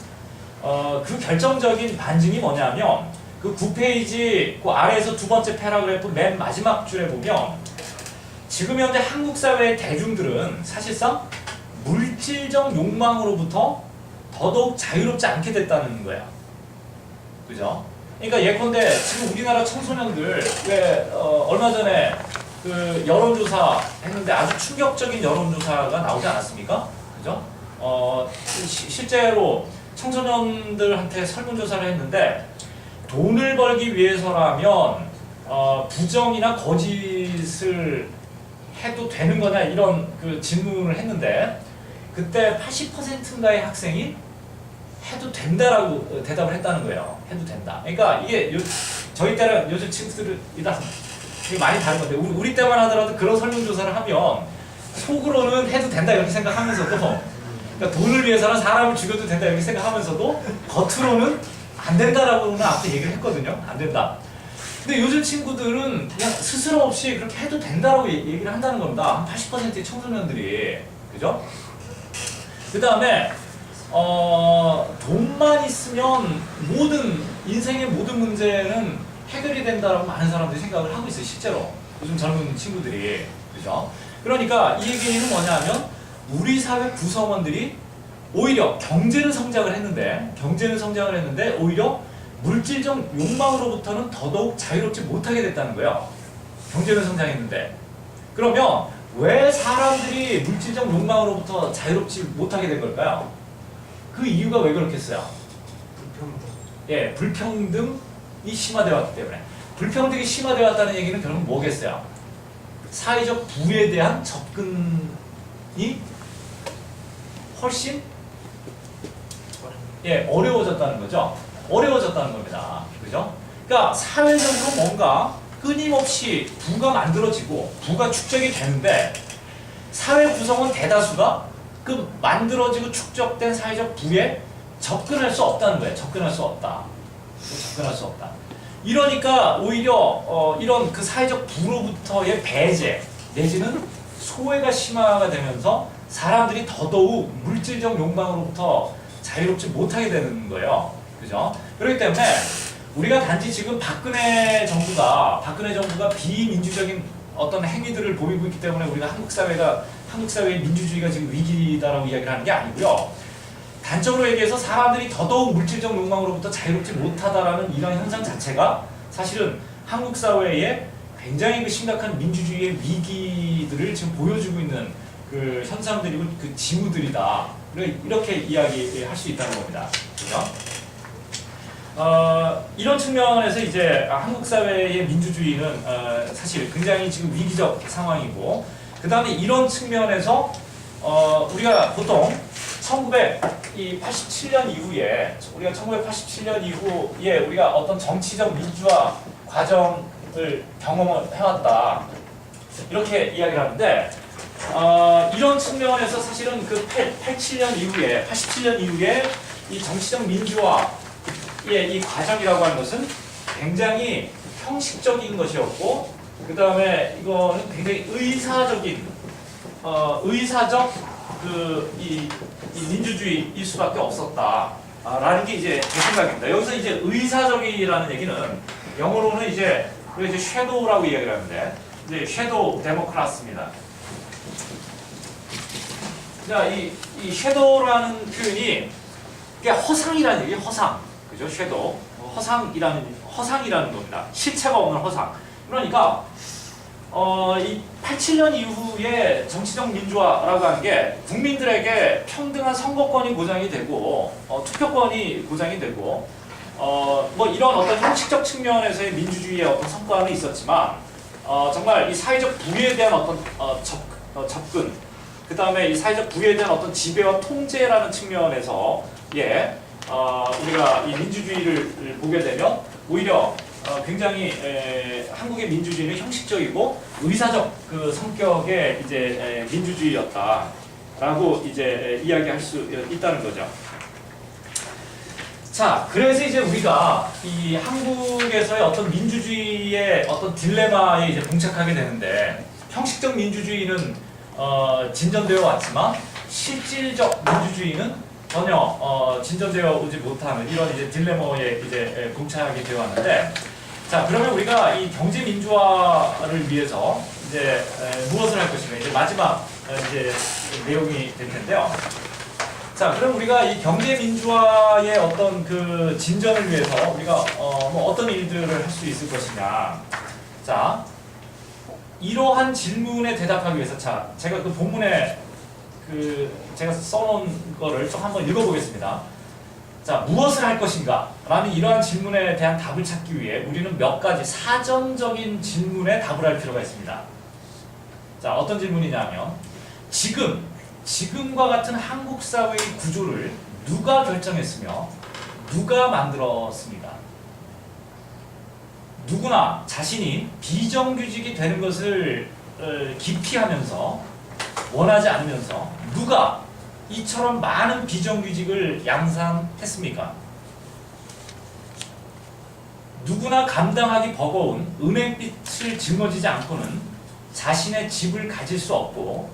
그 결정적인 반증이 뭐냐면 그 9페이지 그 아래에서 두 번째 패러그래프 맨 마지막 줄에 보면 지금 현재 한국 사회의 대중들은 사실상 물질적 욕망으로부터 더더욱 자유롭지 않게 됐다는 거야. 그죠? 그러니까 예컨대 지금 우리나라 청소년들 왜 얼마 전에 그 여론조사 했는데 아주 충격적인 여론조사가 나오지 않았습니까? 그죠? 실제로 청소년들한테 설문조사를 했는데 돈을 벌기 위해서라면 부정이나 거짓을 해도 되는 거냐 이런 그 질문을 했는데 그때 80%인가의 학생이 해도 된다라고 대답을 했다는 거예요. 해도 된다. 그러니까 이게 저희 때랑 요즘 친구들이랑 되게 많이 다른 건데 우리 때만 하더라도 그런 설문조사를 하면 속으로는 해도 된다 이렇게 생각하면서도 그러니까 돈을 위해서는 사람을 죽여도 된다 이렇게 생각하면서도 겉으로는 안 된다라고는 앞서 얘기를 했거든요. 안 된다. 근데 요즘 친구들은 그냥 스스럼 없이 그렇게 해도 된다라고 얘기를 한다는 겁니다. 한 80%의 청소년들이. 그죠? 그 다음에 돈만 있으면 인생의 모든 문제는 해결이 된다라고 많은 사람들이 생각을 하고 있어요. 실제로. 요즘 젊은 친구들이. 그죠? 그러니까 이 얘기는 뭐냐면 우리 사회 구성원들이 오히려 경제는 성장을 했는데 오히려 물질적 욕망으로부터는 더더욱 자유롭지 못하게 됐다는 거예요. 경제는 성장했는데. 그러면 왜 사람들이 물질적 욕망으로부터 자유롭지 못하게 된 걸까요? 그 이유가 왜 그렇겠어요? 예, 불평등이 심화되어 왔기 때문에. 불평등이 심화되어 왔다는 얘기는 결국 뭐겠어요? 사회적 부에 대한 접근이 훨씬 어려워졌다는 거죠. 어려워졌다는 겁니다. 그죠? 그러니까 사회적으로 뭔가 끊임없이 부가 만들어지고 부가 축적이 되는데 사회 구성원 대다수가 그 만들어지고 축적된 사회적 부에 접근할 수 없다는 거예요. 접근할 수 없다. 이러니까 오히려 이런 그 사회적 부로부터의 배제 내지는 소외가 심화가 되면서 사람들이 더더욱 물질적 욕망으로부터 자유롭지 못하게 되는 거예요. 그죠? 그렇기 때문에 우리가 단지 지금 박근혜 정부가 비민주적인 어떤 행위들을 보이고 있기 때문에 우리가 한국 사회의 민주주의가 지금 위기다라고 이야기를 하는 게 아니고요. 단적으로 얘기해서 사람들이 더더욱 물질적 욕망으로부터 자유롭지 못하다라는 이런 현상 자체가 사실은 한국 사회에 굉장히 그 심각한 민주주의의 위기들을 지금 보여주고 있는 그 현상들이고 그 징후들이다. 이렇게 이야기할 수 있다는 겁니다. 그죠? 이런 측면에서 이제 한국 사회의 민주주의는 사실 굉장히 지금 위기적 상황이고, 그 다음에 이런 측면에서 우리가 보통 1987년 이후에 우리가 어떤 정치적 민주화 과정을 경험을 해왔다. 이렇게 이야기를 하는데, 이런 측면에서 사실은 그 87년 이후에 이 정치적 민주화의 이 과정이라고 하는 것은 굉장히 형식적인 것이었고, 그 다음에 이거는 굉장히 의사적 이 민주주의일 수밖에 없었다라는 게 이제 제 생각입니다. 여기서 이제 의사적이라는 얘기는 영어로는 이제 섀도우라고 이야기를 하는데, 이제 섀도우 데모크라스입니다. 자, 이 섀도우라는 표현이 그게 허상이라는 얘기, 허상, 그죠? 섀도우, 허상이라는 겁니다. 실체가 없는 허상. 그러니까 이 87년 이후에 정치적 민주화라고 하는 게 국민들에게 평등한 선거권이 보장이 되고 투표권이 보장이 되고 뭐 이런 어떤 형식적 측면에서의 민주주의의 어떤 성과는 있었지만 정말 이 사회적 부에 대한 어떤 접근 그 다음에 이 사회적 부에 대한 어떤 지배와 통제라는 측면에서 우리가 이 민주주의를 보게 되면 오히려 굉장히 한국의 민주주의는 형식적이고 의사적 그 성격의 이제 민주주의였다라고 이제 이야기할 수 있다는 거죠. 자, 그래서 이제 우리가 이 한국에서의 어떤 민주주의의 어떤 딜레마에 이제 봉착하게 되는데 형식적 민주주의는 진전되어 왔지만 실질적 민주주의는 전혀 진전되어 오지 못하는 이런 이제 딜레마에 이제 봉착하게 되어 왔는데. 자, 그러면 우리가 이 경제 민주화를 위해서 이제 무엇을 할 것인가 이제 마지막 이제 내용이 될 텐데요. 자, 그럼 우리가 이 경제 민주화의 어떤 그 진전을 위해서 우리가 뭐 어떤 일들을 할 수 있을 것이냐. 자, 이러한 질문에 대답하기 위해서 제가 그 본문에 제가 써놓은 거를 좀 한번 읽어보겠습니다. 자, 무엇을 할 것인가? 라는 이러한 질문에 대한 답을 찾기 위해 우리는 몇 가지 사전적인 질문에 답을 할 필요가 있습니다. 자, 어떤 질문이냐면 지금과 같은 한국 사회의 구조를 누가 결정했으며 누가 만들었습니까? 누구나 자신이 비정규직이 되는 것을 기피하면서 원하지 않으면서 누가 이처럼 많은 비정규직을 양산했습니까? 누구나 감당하기 버거운 은행빚을 짊어지지 않고는 자신의 집을 가질 수 없고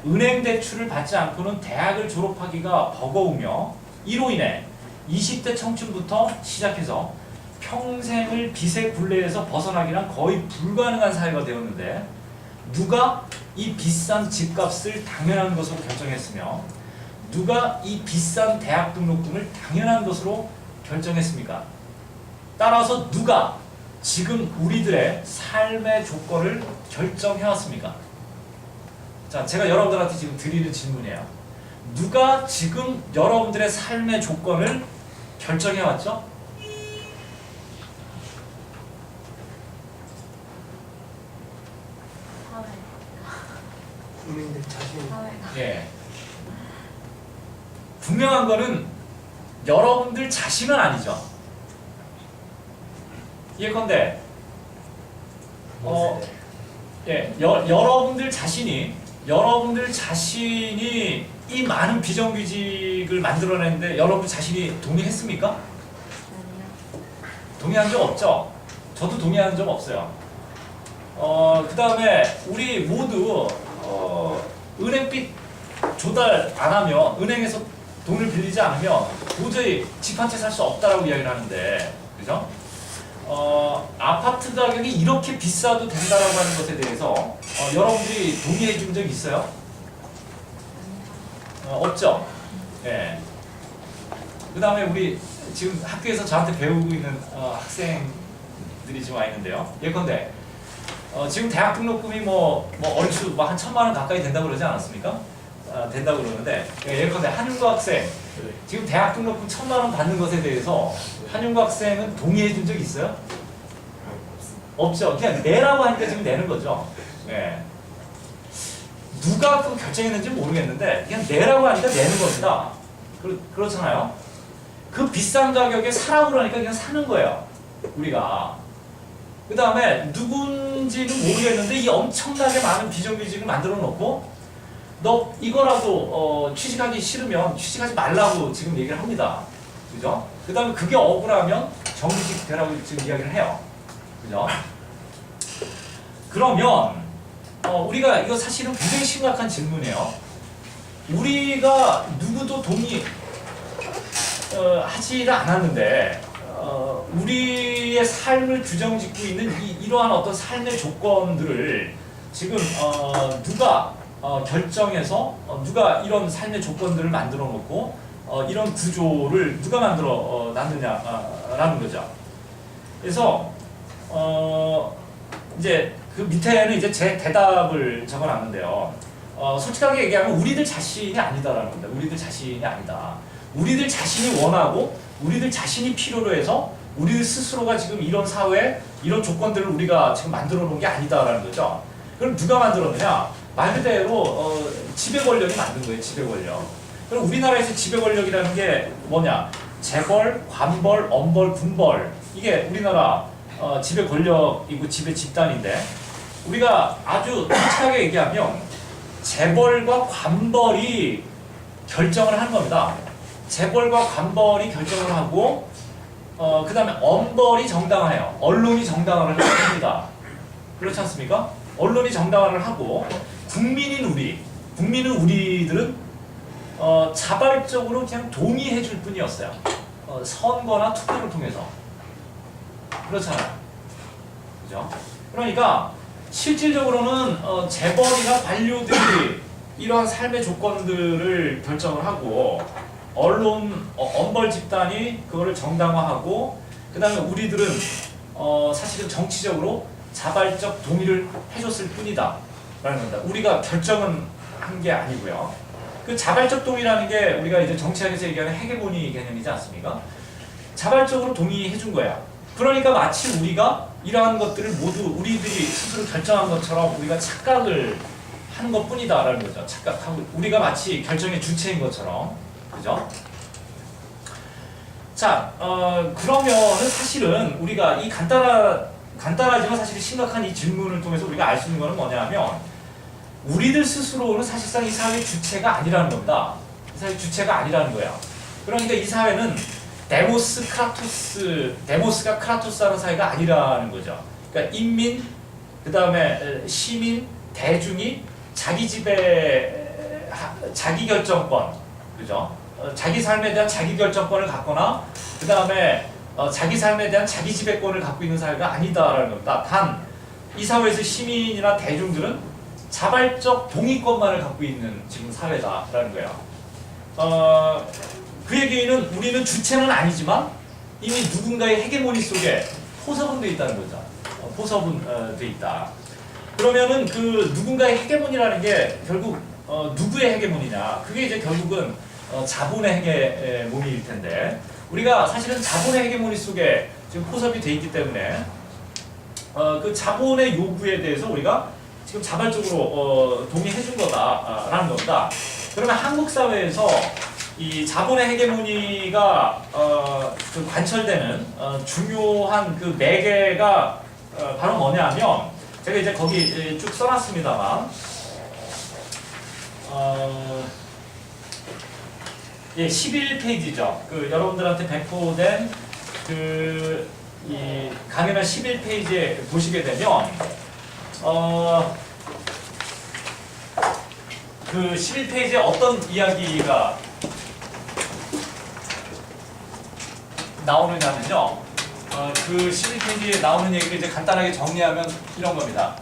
은행 대출을 받지 않고는 대학을 졸업하기가 버거우며 이로 인해 20대 청춘부터 시작해서 평생을 빚의 굴레에서 벗어나기란 거의 불가능한 사회가 되었는데 누가 이 비싼 집값을 당연한 것으로 결정했으며 누가 이 비싼 대학 등록금을 당연한 것으로 결정했습니까? 따라서 누가 지금 우리들의 삶의 조건을 결정해왔습니까? 자, 제가 여러분들한테 지금 드리는 질문이에요. 누가 지금 여러분들의 삶의 조건을 결정해왔죠? 국민들 자신. 예. 분명한 거는 여러분들 자신은 아니죠. 예컨대 여러분들 자신이 이 많은 비정규직을 만들어냈는데 여러분 자신이 동의했습니까? 아니요. 동의한 적 없죠? 저도 동의한 적 없어요. 그 다음에 우리 모두 은행빚 조달 안 하면 은행에서 돈을 빌리지 않으면 도저히 집 한 채 살 수 없다라고 이야기를 하는데, 그죠? 아파트 가격이 이렇게 비싸도 된다라고 하는 것에 대해서 여러분들이 동의해 준 적 있어요? 없죠? 예. 그 다음에 우리 지금 학교에서 저한테 배우고 있는 학생들이 지금 와 있는데요. 예컨대 지금 대학 등록금이 얼추 한 1,000만 원 가까이 된다고 그러지 않았습니까? 된다고 그러는데 예컨대 한윤구 학생 지금 대학 등록금 1,000만 원 받는 것에 대해서 한윤구 학생은 동의해 준 적 있어요? 없죠. 그냥 내라고 하니까 지금 내는 거죠. 네. 누가 그거 결정했는지 모르겠는데 그냥 내라고 하니까 내는 겁니다. 그렇잖아요. 그 비싼 가격에 사라고 그러니까 그냥 사는 거예요. 우리가. 그 다음에 누군지는 모르겠는데 이 엄청나게 많은 비정규직을 만들어 놓고 너 이거라도 취직하기 싫으면 취직하지 말라고 지금 얘기를 합니다. 그죠? 그 다음에 그게 억울하면 정규직 되라고 지금 이야기를 해요. 그죠? 그러면 우리가 이거 사실은 굉장히 심각한 질문이에요. 우리가 누구도 하지를 않았는데 우리의 삶을 규정짓고 있는 이러한 어떤 삶의 조건들을 지금 누가 결정해서 누가 이런 삶의 조건들을 만들어 놓고 이런 구조를 누가 만들어 놨느냐라는 거죠. 그래서 이제 그 밑에는 이제 제 대답을 적어놨는데요. 솔직하게 얘기하면 우리들 자신이 아니다라는 겁니다. 우리들 자신이 아니다. 우리들 자신이 원하고 우리들 자신이 필요로 해서 우리들 스스로가 지금 이런 사회, 이런 조건들을 우리가 지금 만들어 놓은 게 아니다라는 거죠. 그럼 누가 만들었느냐? 말 그대로 지배 권력이 만든 거예요. 지배 권력. 그럼 우리나라에서 지배 권력이라는 게 뭐냐? 재벌, 관벌, 엄벌, 군벌. 이게 우리나라 지배 권력이고 지배 집단인데 우리가 아주 솔직하게 얘기하면 재벌과 관벌이 결정을 하는 겁니다. 재벌과 관벌이 결정을 하고 그 다음에 엄벌이 정당화해요. 언론이 정당화를 합니다. 그렇지 않습니까? 언론이 정당화를 하고 국민인 우리들은 자발적으로 그냥 동의해 줄 뿐이었어요. 선거나 투표를 통해서. 그렇잖아요. 그죠? 그러니까 실질적으로는 재벌이나 관료들이 이러한 삶의 조건들을 결정을 하고 언론, 엄벌 집단이 그거를 정당화하고 그 다음에 우리들은 사실은 정치적으로 자발적 동의를 해줬을 뿐이다 라는 겁니다. 우리가 결정은 한 게 아니고요. 그 자발적 동의라는 게 우리가 이제 정치학에서 얘기하는 헤게모니 개념이지 않습니까? 자발적으로 동의해 준 거야. 그러니까 마치 우리가 이러한 것들을 모두 우리들이 스스로 결정한 것처럼 우리가 착각을 하는 것 뿐이다라는 거죠. 착각하고 우리가 마치 결정의 주체인 것처럼. 그죠? 자, 그러면은 사실은 우리가 이 간단하지만 사실 심각한 이 질문을 통해서 우리가 알 수 있는 것은 뭐냐면 우리들 스스로는 사실상 이 사회의 주체가 아니라는 겁니다. 이 사회의 주체가 아니라는 거야. 그러니까 이 사회는 데모스가 크라토스라는 사회가 아니라는 거죠. 그러니까 인민, 그 다음에 시민, 대중이 자기 지배, 자기 결정권, 그죠? 자기 삶에 대한 자기 결정권을 갖거나, 그 다음에 자기 삶에 대한 자기 지배권을 갖고 있는 사회가 아니다라는 겁니다. 단, 이 사회에서 시민이나 대중들은 자발적 동의권만을 갖고 있는 지금 사회다라는 거예요. 그 얘기는 우리는 주체는 아니지만 이미 누군가의 헤게모니 속에 포섭은 돼 있다는 거죠. 포섭은 돼 있다. 그러면은 그 누군가의 헤게모니라는 게 결국 누구의 헤게모니냐? 그게 이제 결국은 자본의 헤게모니일 텐데 우리가 사실은 자본의 헤게모니 속에 지금 포섭이 돼 있기 때문에 그 자본의 요구에 대해서 우리가 지금 자발적으로 동의해 준 거다라는 겁니다. 그러면 한국 사회에서 이 자본의 헤게모니가 그 관철되는 중요한 그 매개가 바로 뭐냐면 제가 이제 거기 쭉 써놨습니다만 예, 11페이지죠. 그 여러분들한테 배포된 그 이 강연의 11페이지에 보시게 되면 그 11페이지에 어떤 이야기가 나오느냐면요. 그 11페이지에 나오는 얘기를 이제 간단하게 정리하면 이런 겁니다.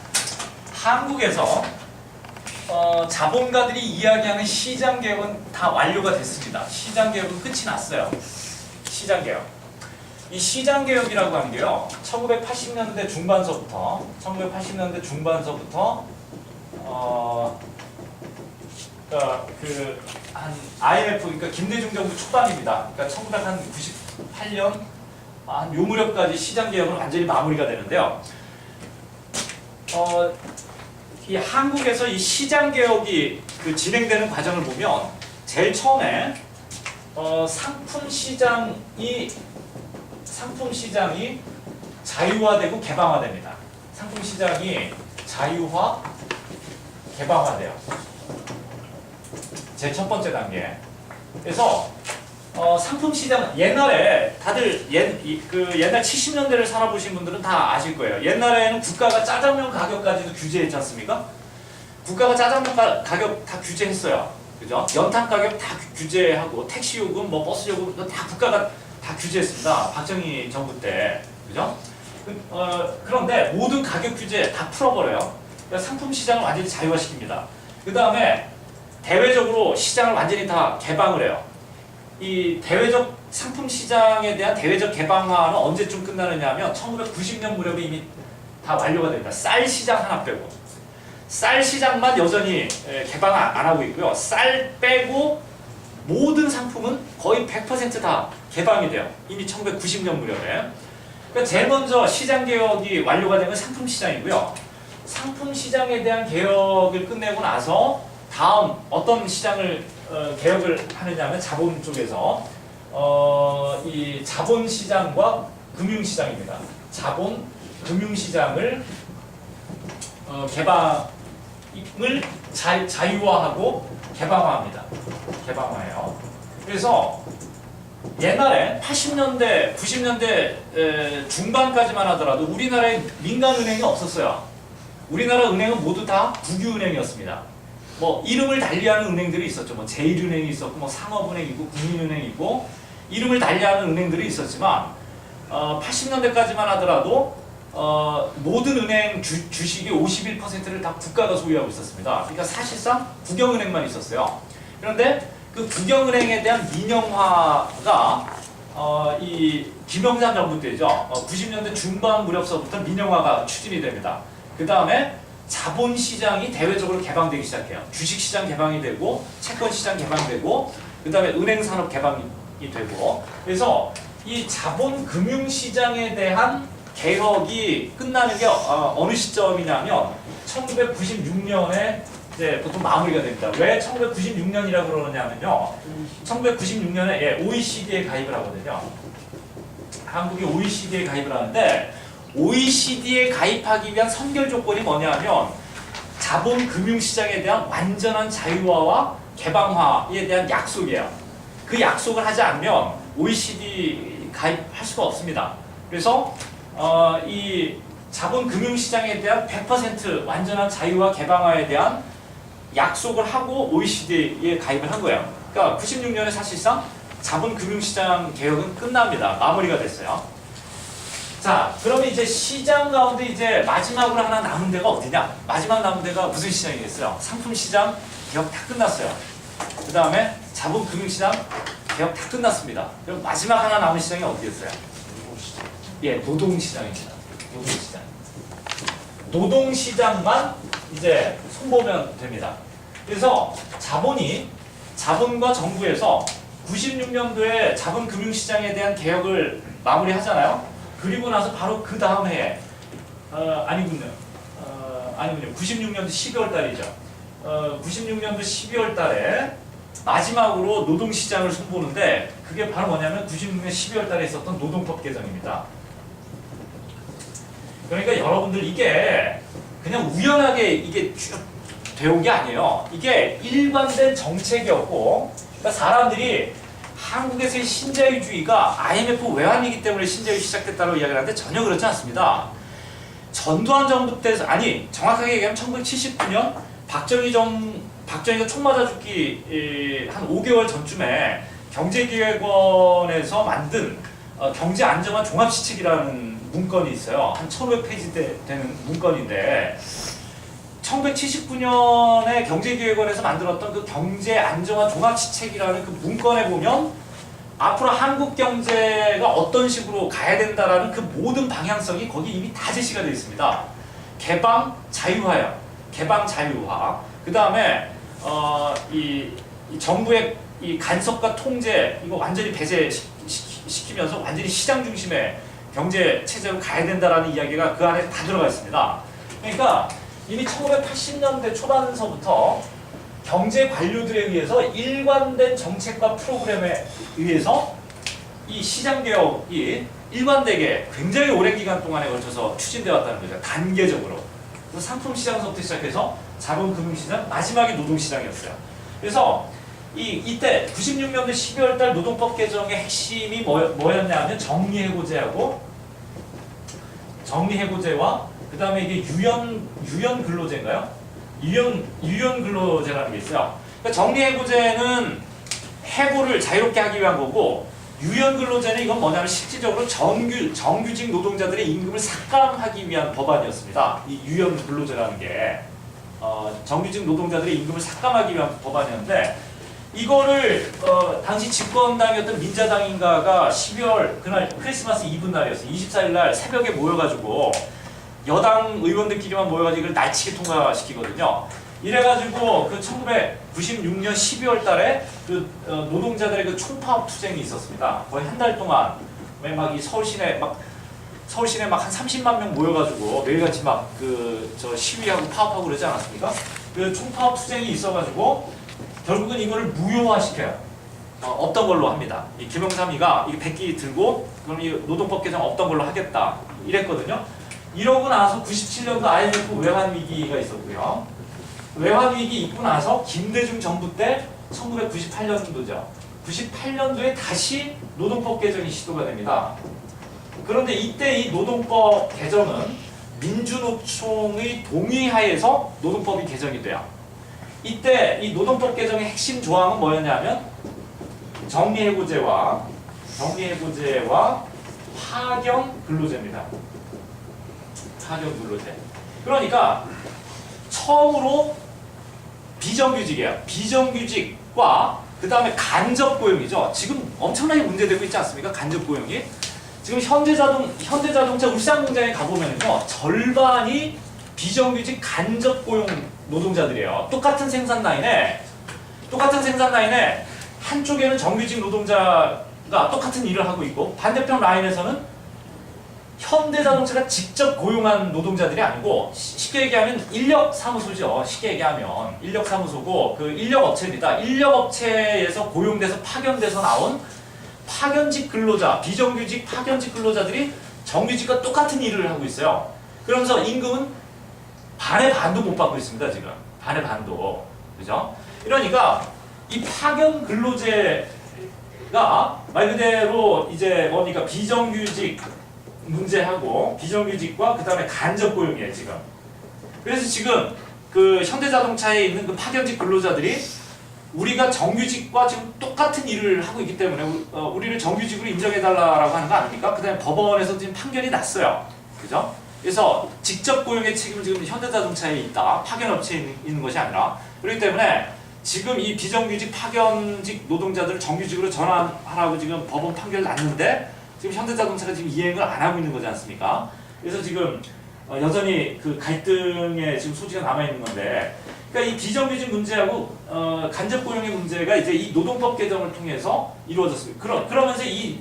한국에서 자본가들이 이야기하는 시장개혁은 다 완료가 됐습니다. 시장개혁은 끝이 났어요. 시장개혁. 이 시장개혁이라고 하는 게요. 1980년대 중반서부터 그러니까 그 한 IMF 그러니까 김대중 정부 초반입니다. 그러니까 1998년 한 요 무렵까지 시장개혁은 완전히 마무리가 되는데요. 이 한국에서 이 시장개혁이 그 진행되는 과정을 보면 제일 처음에 상품 시장이 자유화되고 개방화됩니다. 상품 시장이 자유화, 개방화돼요. 제 첫 번째 단계. 그래서 상품 시장 옛날에 다들 옛날 70년대를 살아보신 분들은 다 아실 거예요. 옛날에는 국가가 짜장면 가격까지도 규제했지 않습니까? 국가가 짜장면 가격 다 규제했어요. 그죠? 연탄 가격 다 규제하고 택시 요금, 뭐 버스 요금 다 국가가 다 규제했습니다. 박정희 정부 때. 그죠? 그런데 모든 가격 규제 다 풀어버려요. 그러니까 상품 시장을 완전히 자유화시킵니다. 그 다음에 대외적으로 시장을 완전히 다 개방을 해요. 이 대외적 상품 시장에 대한 대외적 개방화는 언제쯤 끝나느냐 하면 1990년 무렵에 이미 다 완료가 됩니다. 쌀 시장 하나 빼고. 쌀 시장만 여전히 개방 안 하고 있고요. 쌀 빼고 모든 상품은 거의 100%다 개방이 돼요. 이미 1990년 무렵에. 그러니까 제일 먼저 시장 개혁이 완료가 되면 상품 시장이고요. 상품 시장에 대한 개혁을 끝내고 나서 다음 어떤 시장을 개혁을 하느냐면 자본 쪽에서 이 자본 시장과 금융 시장입니다. 자본 금융 시장을 개방을 자유화하고 개방화합니다. 개방화해요. 그래서 옛날에 80년대, 90년대 중반까지만 하더라도 우리나라에 민간은행이 없었어요. 우리나라 은행은 모두 다 국유은행이었습니다. 뭐 이름을 달리하는 은행들이 있었죠. 뭐 제일은행이 있었고, 뭐 상업은행 있고, 국민은행 있고, 이름을 달리하는 은행들이 있었지만 80년대까지만 하더라도 모든 은행 주식의 51%를 다 국가가 소유하고 있었습니다. 그러니까 사실상 국영은행만 있었어요. 그런데 그 국영은행에 대한 민영화가 이 김영삼 정부 때죠. 90년대 중반 무렵서부터 민영화가 추진이 됩니다. 그 다음에 자본시장이 대외적으로 개방되기 시작해요. 주식시장 개방이 되고, 채권시장 개방되고, 그 다음에 은행산업 개방이 되고, 그래서 이 자본금융시장에 대한 개혁이 끝나는 게 어느 시점이냐면 1996년에 이제 보통 마무리가 됩니다. 왜 1996년이라고 그러냐면요. 1996년에 OECD에 가입을 하거든요. 한국이 OECD에 가입을 하는데 OECD에 가입하기 위한 선결 조건이 뭐냐면 자본금융시장에 대한 완전한 자유화와 개방화에 대한 약속이에요. 그 약속을 하지 않으면 OECD 가입할 수가 없습니다. 그래서 이 자본금융시장에 대한 100% 완전한 자유화 개방화에 대한 약속을 하고 OECD에 가입을 한 거예요. 그러니까 96년에 사실상 자본금융시장 개혁은 끝납니다. 마무리가 됐어요. 자, 그러면 이제 시장 가운데 이제 마지막으로 하나 남은 데가 어디냐? 마지막 남은 데가 무슨 시장이겠어요? 상품시장 개혁 다 끝났어요. 그 다음에 자본금융시장 개혁 다 끝났습니다. 그럼 마지막 하나 남은 시장이 어디였어요? 예, 노동시장입니다. 노동시장. 노동시장만 이제 손보면 됩니다. 그래서 자본과 정부에서 96년도에 자본금융시장에 대한 개혁을 마무리하잖아요. 그리고 나서 바로 그 다음 해에 아니군요. 96년도 12월 달이죠. 96년도 12월 달에 마지막으로 노동시장을 손보는데 그게 바로 뭐냐면 96년 12월 달에 있었던 노동법 개정입니다. 그러니까 여러분들 이게 그냥 우연하게 이게 쭉 되온 게 아니에요. 이게 일관된 정책이었고, 그러니까 사람들이 한국에서의 신자유주의가 IMF 외환위기 때문에 신자유주의 시작됐다고 이야기를 하는데 전혀 그렇지 않습니다. 전두환 정부 때에서, 아니 정확하게 얘기하면 1979년 박정희가 총 맞아 죽기 한 5개월 전쯤에 경제기획원에서 만든 경제안정화 종합시책이라는 문건이 있어요. 한 1500페이지 되는 문건인데 1979년에 경제기획원에서 만들었던 그 경제안정화 종합시책이라는 그 문건에 보면 앞으로 한국 경제가 어떤 식으로 가야 된다라는 그 모든 방향성이 거기 이미 다 제시가 되어 있습니다. 개방 자유화요. 개방 자유화. 그 다음에 이 정부의 이 간섭과 통제 이거 완전히 배제시키면서 완전히 시장 중심의 경제 체제로 가야 된다라는 이야기가 그 안에 다 들어가 있습니다. 그러니까 이미 1980년대 초반서부터 경제 관료들에 의해서 일관된 정책과 프로그램에 의해서 이 시장 개혁이 일관되게 굉장히 오랜 기간 동안에 걸쳐서 추진되어 왔다는 거죠. 단계적으로. 그래서 상품 시장서부터 시작해서 자본금융시장, 마지막이 노동시장이었어요. 그래서 이때 96년도 12월 달 노동법 개정의 핵심이 뭐였냐면 정리해고제와 그 다음에 이게 유연 근로제인가요? 유연 근로제라는 게 있어요. 그러니까 정리해고제는 해고를 자유롭게 하기 위한 거고, 유연 근로제는 이건 뭐냐면 실질적으로 정규직 노동자들의 임금을 삭감하기 위한 법안이었습니다. 이 유연 근로제라는 게 정규직 노동자들의 임금을 삭감하기 위한 법안이었는데, 이거를 당시 집권당이었던 민자당인가가 12월 그날 크리스마스 이브 날이었어요. 24일 날 새벽에 모여가지고 여당 의원들끼리만 모여가지고 이걸 날치게 통과시키거든요. 이래가지고 그 1996년 12월 달에 그 노동자들의 그 총파업 투쟁이 있었습니다. 거의 한 달 동안 막 이 서울시내 막 한 30만 명 모여가지고 매일같이 막 그 저 시위하고 파업하고 그러지 않았습니까? 그 총파업 투쟁이 있어가지고 결국은 이거를 무효화시켜요. 없던 걸로 합니다. 이 김영삼이가 이 백기 들고 그럼 이 노동법 개정 없던 걸로 하겠다 이랬거든요. 이러고 나서 97년도 IMF 외환 위기가 있었고요. 외환 위기 있고 나서 김대중 정부 때 1998년도죠. 98년도에 다시 노동법 개정이 시도가 됩니다. 그런데 이때 이 노동법 개정은 민주노총의 동의하에서 노동법이 개정이 돼요. 이때 이 노동법 개정의 핵심 조항은 뭐였냐면 정리해고제와 파견 근로제입니다. 파견 근로제. 그러니까 처음으로 비정규직이에요. 비정규직과 그 다음에 간접 고용이죠. 지금 엄청나게 문제되고 있지 않습니까? 간접 고용이. 지금 현대자동차 울산 공장에 가보면요, 절반이 비정규직 간접 고용 노동자들이에요. 똑같은 생산 라인에 한쪽에는 정규직 노동자가 똑같은 일을 하고 있고 반대편 라인에서는 현대자동차가 직접 고용한 노동자들이 아니고 쉽게 얘기하면 인력사무소죠. 쉽게 얘기하면 인력사무소고 그 인력업체입니다. 인력업체에서 고용돼서 파견돼서 나온 파견직 근로자, 비정규직 파견직 근로자들이 정규직과 똑같은 일을 하고 있어요. 그러면서 임금은 반의 반도 못 받고 있습니다. 지금 반의 반도. 그죠? 이러니까 이 파견 근로제가 말 그대로 이제 뭡니까? 비정규직 문제하고 비정규직과 그 다음에 간접 고용이에요, 지금. 그래서 지금 그 현대자동차에 있는 그 파견직 근로자들이 우리가 정규직과 지금 똑같은 일을 하고 있기 때문에 우리를 정규직으로 인정해달라고 하는 거 아닙니까? 그 다음에 법원에서 지금 판결이 났어요. 그죠? 그래서 직접 고용의 책임은 지금 현대자동차에 있다. 파견업체에 있는 것이 아니라. 그렇기 때문에 지금 이 비정규직 파견직 노동자들을 정규직으로 전환하라고 지금 법원 판결 났는데 지금 현대자동차가 지금 이행을 안 하고 있는 거지 않습니까? 그래서 지금 여전히 그 갈등의 지금 소지가 남아있는 건데, 그러니까 이 비정규직 문제하고 간접 고용의 문제가 이제 이 노동법 개정을 통해서 이루어졌습니다. 그러면서 이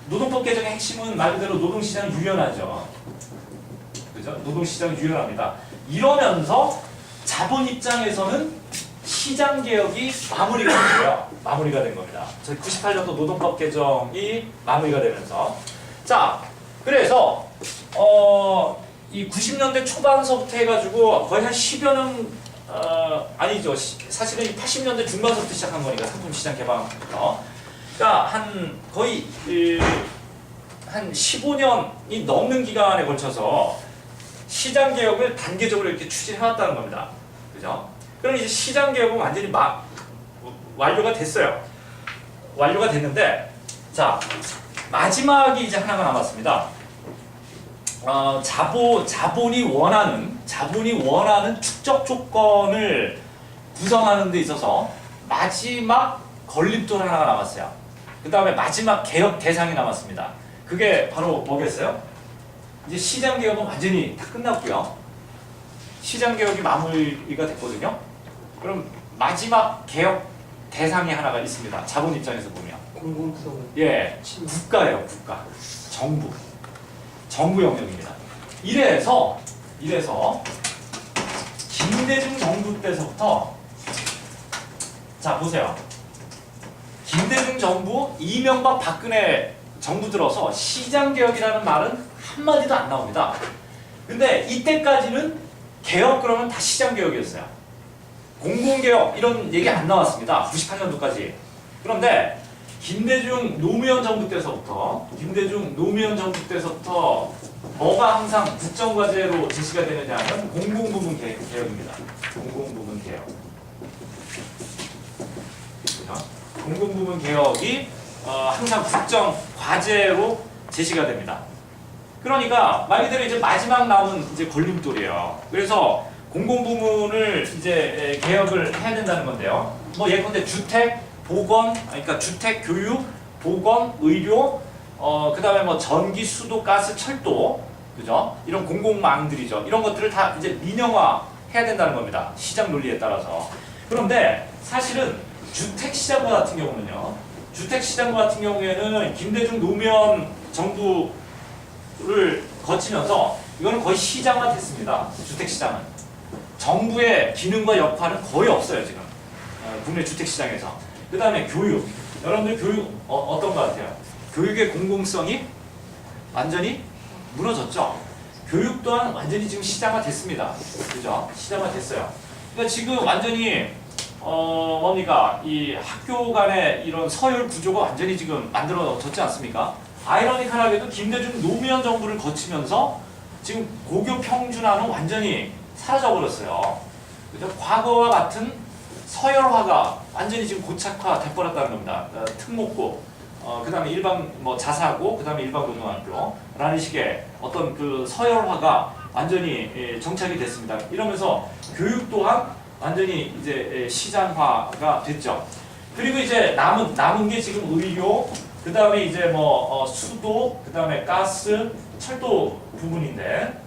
노동법 개정의 핵심은 말 그대로 노동시장 유연하죠. 그죠? 노동시장 유연합니다. 이러면서 자본 입장에서는 시장 개혁이 마무리가 된 거예요. 마무리가 된 겁니다. 98년도 노동법 개정이 마무리가 되면서 자, 그래서 이 90년대 초반서부터 해가지고 거의 한 10여 년 아니죠. 사실은 80년대 중반서부터 시작한 거니까 상품 시장 개방부터. 그러니까 한 거의 한 15년이 넘는 기간에 걸쳐서 시장 개혁을 단계적으로 이렇게 추진해왔다는 겁니다. 그죠? 그럼 이제 시장 개혁은 완전히 완료가 됐어요. 완료가 됐는데, 자, 마지막이 이제 하나가 남았습니다. 자본이 원하는 축적 조건을 구성하는 데 있어서 마지막 걸림돌 하나가 남았어요. 그 다음에 마지막 개혁 대상이 남았습니다. 그게 바로 뭐겠어요? 이제 시장 개혁은 완전히 다 끝났고요. 시장 개혁이 마무리가 됐거든요. 그럼 마지막 개혁 대상이 하나가 있습니다. 자본 입장에서 보면. 공공부동은 예, 국가예요. 국가. 정부 영역입니다. 이래서 김대중 정부 때서부터 자 보세요. 김대중 정부, 이명박 박근혜 정부 들어서 시장개혁이라는 말은 한마디도 안 나옵니다. 근데 이때까지는 개혁 그러면 다 시장개혁이었어요. 공공개혁 이런 얘기 안 나왔습니다. 98년도까지. 그런데 김대중 노무현 정부 때서부터 뭐가 항상 국정과제로 제시가 되느냐 하면 공공부문 개혁입니다. 공공부문 개혁. 공공부문 개혁이 항상 국정과제로 제시가 됩니다. 그러니까 말 그대로 이제 마지막 남은 이제 걸림돌이에요. 그래서 공공부문을 이제 개혁을 해야 된다는 건데요. 뭐 예컨대 주택, 보건, 그러니까 주택, 교육, 보건, 의료, 그 다음에 뭐 전기, 수도, 가스, 철도 그죠? 이런 공공망들이죠. 이런 것들을 다 이제 민영화 해야 된다는 겁니다. 시장 논리에 따라서. 그런데 사실은 주택시장 같은 경우는요. 주택시장 같은 경우에는 김대중 노무현 정부를 거치면서 이거는 거의 시장화 됐습니다. 주택시장은. 정부의 기능과 역할은 거의 없어요, 지금. 국내 주택시장에서. 그 다음에 교육. 여러분들 교육 어떤 것 같아요? 교육의 공공성이 완전히 무너졌죠. 교육 또한 완전히 지금 시장화 됐습니다. 그죠? 시장화 됐어요. 그러니까 지금 완전히 뭡니까? 이 학교 간의 이런 서열 구조가 완전히 지금 만들어졌지 않습니까? 아이러니컬하게도 김대중 노무현 정부를 거치면서 지금 고교 평준화는 완전히 사라져버렸어요. 그죠? 과거와 같은 서열화가 완전히 지금 고착화 돼버렸다는 겁니다. 특목고, 그 다음에 일반 뭐 자사고, 그 다음에 일반 고등학교라는 식의 어떤 그 서열화가 완전히 정착이 됐습니다. 이러면서 교육 또한 완전히 이제 시장화가 됐죠. 그리고 이제 남은 게 지금 의료, 그 다음에 이제 뭐 수도, 그 다음에 가스, 철도 부분인데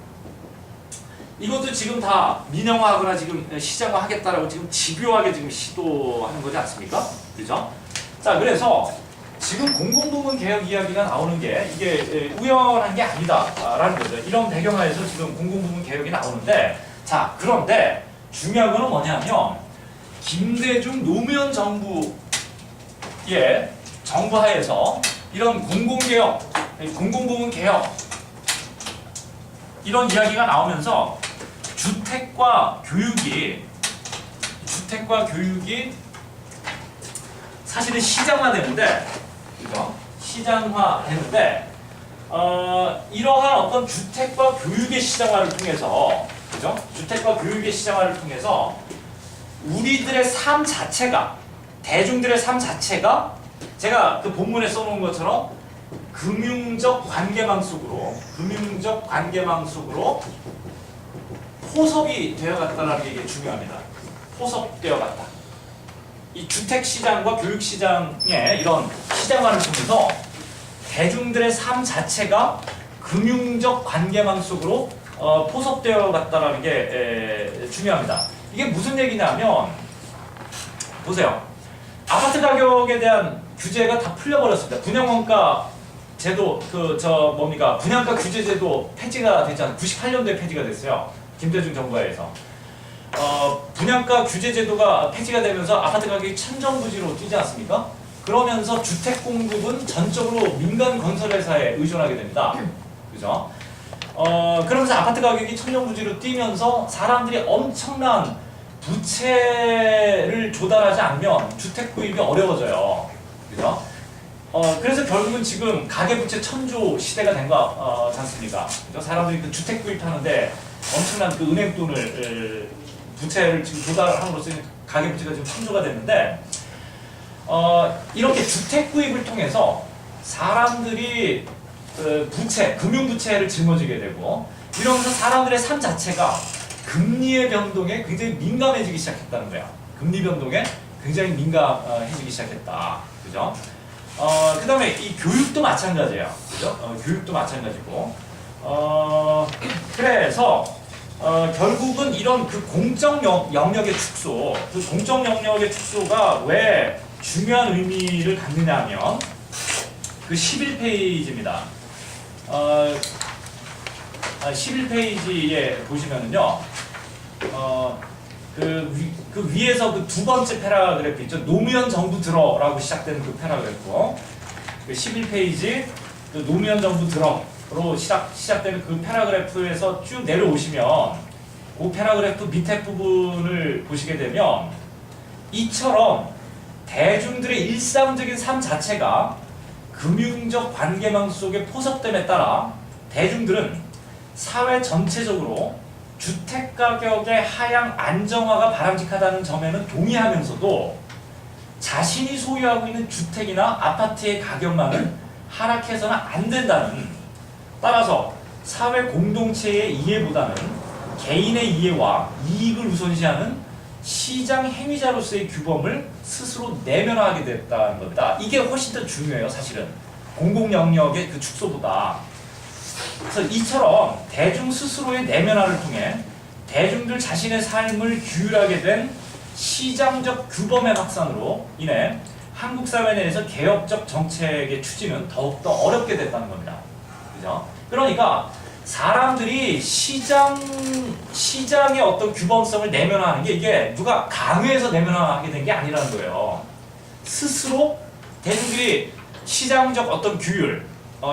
이것도 지금 다 민영화하거나 지금 시장화 하겠다라고 지금 집요하게 지금 시도하는 거지 않습니까? 그죠? 자, 그래서 지금 공공부문 개혁 이야기가 나오는 게 이게 우연한 게 아니다라는 거죠. 이런 배경하에서 지금 공공부문 개혁이 나오는데, 자, 그런데 중요한 거는 뭐냐면 김대중 노무현 정부의 정부 하에서 이런 공공개혁, 공공부문 개혁 이런 이야기가 나오면서 주택과 교육이 사실은 시장화되는데, 그죠? 시장화되는데 이러한 어떤 주택과 교육의 시장화를 통해서, 그죠? 주택과 교육의 시장화를 통해서 우리들의 삶 자체가, 대중들의 삶 자체가 제가 그 본문에 써놓은 것처럼 금융적 관계망 속으로 포섭이 되어갔다는 게 이게 중요합니다. 포섭되어갔다. 이 주택시장과 교육시장의 이런 시장화를 통해서 대중들의 삶 자체가 금융적 관계망 속으로 포섭되어갔다는 게 중요합니다. 이게 무슨 얘기냐면, 보세요. 아파트 가격에 대한 규제가 다 풀려버렸습니다. 분양원가 제도, 분양가 규제 제도 폐지가 됐잖아요. 98년도에 폐지가 됐어요. 김대중 정부에서. 분양가 규제 제도가 폐지가 되면서 아파트 가격이 천정부지로 뛰지 않습니까? 그러면서 주택 공급은 전적으로 민간 건설회사에 의존하게 됩니다. 그죠? 그러면서 아파트 가격이 천정부지로 뛰면서 사람들이 엄청난 부채를 조달하지 않으면 주택 구입이 어려워져요. 그죠? 그래서 결국은 지금 가계부채 천조 시대가 된 거 않습니까? 그죠? 사람들이 그 주택 구입하는데 엄청난 그 은행 돈을 부채를 지금 조달함으로써 가계부채가 지금 천조가 됐는데, 이렇게 주택 구입을 통해서 사람들이 금융부채를 짊어지게 되고, 이러면서 사람들의 삶 자체가 금리의 변동에 굉장히 민감해지기 시작했다는 거야. 금리 변동에 굉장히 민감해지기 시작했다. 그죠? 그 다음에 이 교육도 마찬가지예요. 그죠? 교육도 마찬가지고. 그래서, 결국은 이런 그 공적 영역의 축소, 그 공적 영역의 축소가 왜 중요한 의미를 갖느냐 하면, 그 11페이지입니다. 11페이지에 보시면은요, 그 위에서 그 두 번째 패러그래프 있죠. 노무현 정부 들어라고 시작되는 그 패러그래프. 그 11페이지, 그 노무현 정부 들어로 시작되는 그 패러그래프에서 쭉 내려오시면, 그 패러그래프 밑에 부분을 보시게 되면, 이처럼 대중들의 일상적인 삶 자체가 금융적 관계망 속에 포섭됨에 따라 대중들은 사회 전체적으로 주택 가격의 하향 안정화가 바람직하다는 점에는 동의하면서도 자신이 소유하고 있는 주택이나 아파트의 가격만은 하락해서는 안 된다는, 따라서 사회 공동체의 이해보다는 개인의 이해와 이익을 우선시하는 시장 행위자로서의 규범을 스스로 내면화하게 됐다는 겁니다. 이게 훨씬 더 중요해요, 사실은. 공공 영역의 그 축소보다. 그래서 이처럼 대중 스스로의 내면화를 통해 대중들 자신의 삶을 규율하게 된 시장적 규범의 확산으로 인해 한국 사회 내에서 개혁적 정책의 추진은 더욱더 어렵게 됐다는 겁니다. 그죠? 그러니까 사람들이 시장의 어떤 규범성을 내면화하는 게 이게 누가 강요해서 내면화하게 된 게 아니라는 거예요. 스스로 대중들이 시장적 어떤 규율,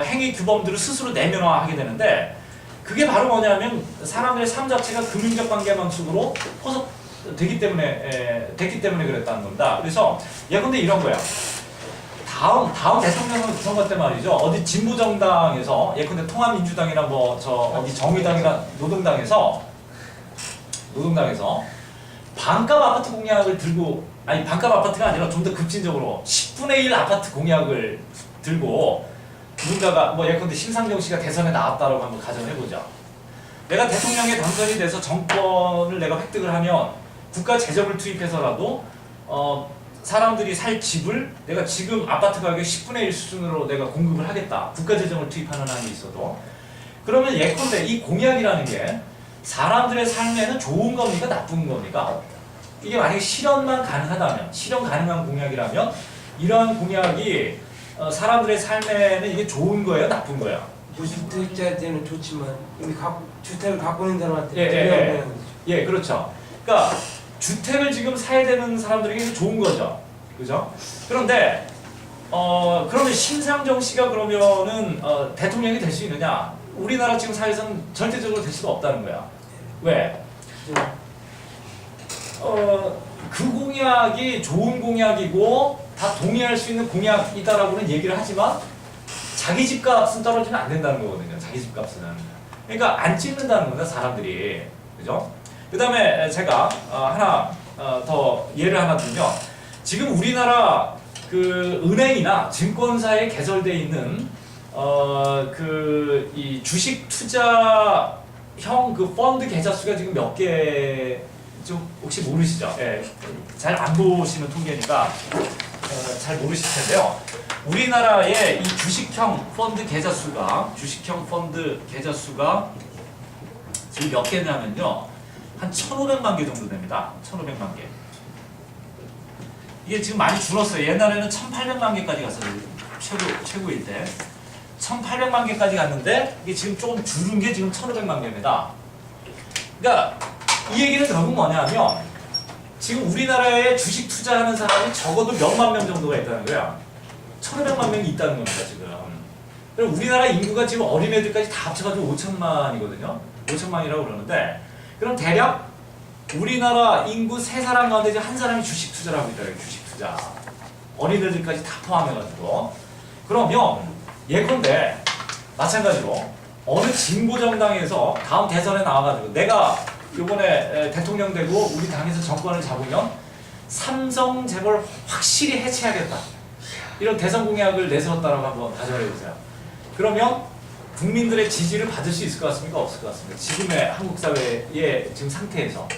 행위 규범들을 스스로 내면화하게 되는데 그게 바로 뭐냐면 사람들의 삶 자체가 금융적 관계망식으로 포섭되기 때문에 됐기 때문에 그랬다는 겁니다. 그래서 예컨대 이런 거야. 다음 대통령 선거 때 말이죠. 어디 진보 정당에서 예컨대 통합민주당이나 뭐 어디 정의당이나 노동당에서 반값 아파트 공약을 들고 아니 반값 아파트가 아니라 좀 더 급진적으로 10분의 1 아파트 공약을 들고 누군가가 뭐 예컨대 심상정 씨가 대선에 나왔다라고 한번 가정해보자. 내가 대통령에 당선이 돼서 정권을 내가 획득을 하면 국가 재정을 투입해서라도 사람들이 살 집을 내가 지금 아파트 가격의 10분의 1 수준으로 내가 공급을 하겠다. 국가 재정을 투입하는 한이 있어도. 그러면 예컨대 이 공약이라는 게 사람들의 삶에는 좋은 겁니까? 나쁜 겁니까? 이게 만약에 실현 가능한 공약이라면 이러한 공약이 사람들의 삶에는 이게 좋은 거예요? 나쁜 거예요? 무주택자한테는 좋지만 이미 주택을 갖고 있는 사람한테 예, 그렇죠. 그러니까 주택을 지금 사야 되는 사람들에게 좋은 거죠. 그죠? 그런데 그러면 심상정 씨가 그러면은 대통령이 될 수 있느냐? 우리나라 지금 사회에서는 절대적으로 될 수가 없다는 거야. 왜? 그 공약이 좋은 공약이고 다 동의할 수 있는 공약이다라고는 얘기를 하지만 자기 집값은 떨어지면 안 된다는 거거든요. 자기 집값은. 그러니까 안 찍는다는 겁니다. 사람들이. 그죠? 그 다음에 제가 하나 더 예를 하나 들면 지금 우리나라 그 은행이나 증권사에 개설되어 있는 이 주식 투자형 그 펀드 계좌 수가 지금 몇 개 좀 혹시 모르시죠? 예, 잘 안 보시는 통계니까 잘 모르실 텐데요. 우리나라의 이 주식형 펀드 계좌 수가 지금 몇 개냐면요. 한 1,500만 개 정도 됩니다. 1,500만 개. 이게 지금 많이 줄었어요. 옛날에는 1,800만 개까지 갔어요. 최고일 때. 1,800만 개까지 갔는데 이게 지금 조금 줄은 게 지금 1,500만 개입니다. 그러니까 이 얘기는 결국 뭐냐면 지금 우리나라에 주식 투자하는 사람이 적어도 몇만 명 정도가 있다는 거야. 1,500만 명이 있다는 겁니다, 지금. 그럼 우리나라 인구가 지금 어린애들까지 다 합쳐가지고 5천만이거든요. 5천만이라고 그러는데 그럼 대략 우리나라 인구 3사람 가운데 이제 한 사람이 주식 투자를 하고 있다. 주식 투자. 어린애들까지 다 포함해가지고. 그러면 예컨대 마찬가지로 어느 진보 정당에서 다음 대선에 나와가지고 내가 이번에 대통령 되고 우리 당에서 정권을 잡으면 삼성 재벌 확실히 해체하겠다. 이런 대선 공약을 내세웠다라고 한번 가정해보세요. 그러면 국민들의 지지를 받을 수 있을 것 같습니까? 없을 것 같습니까? 지금의 한국 사회의 지금 상태에서.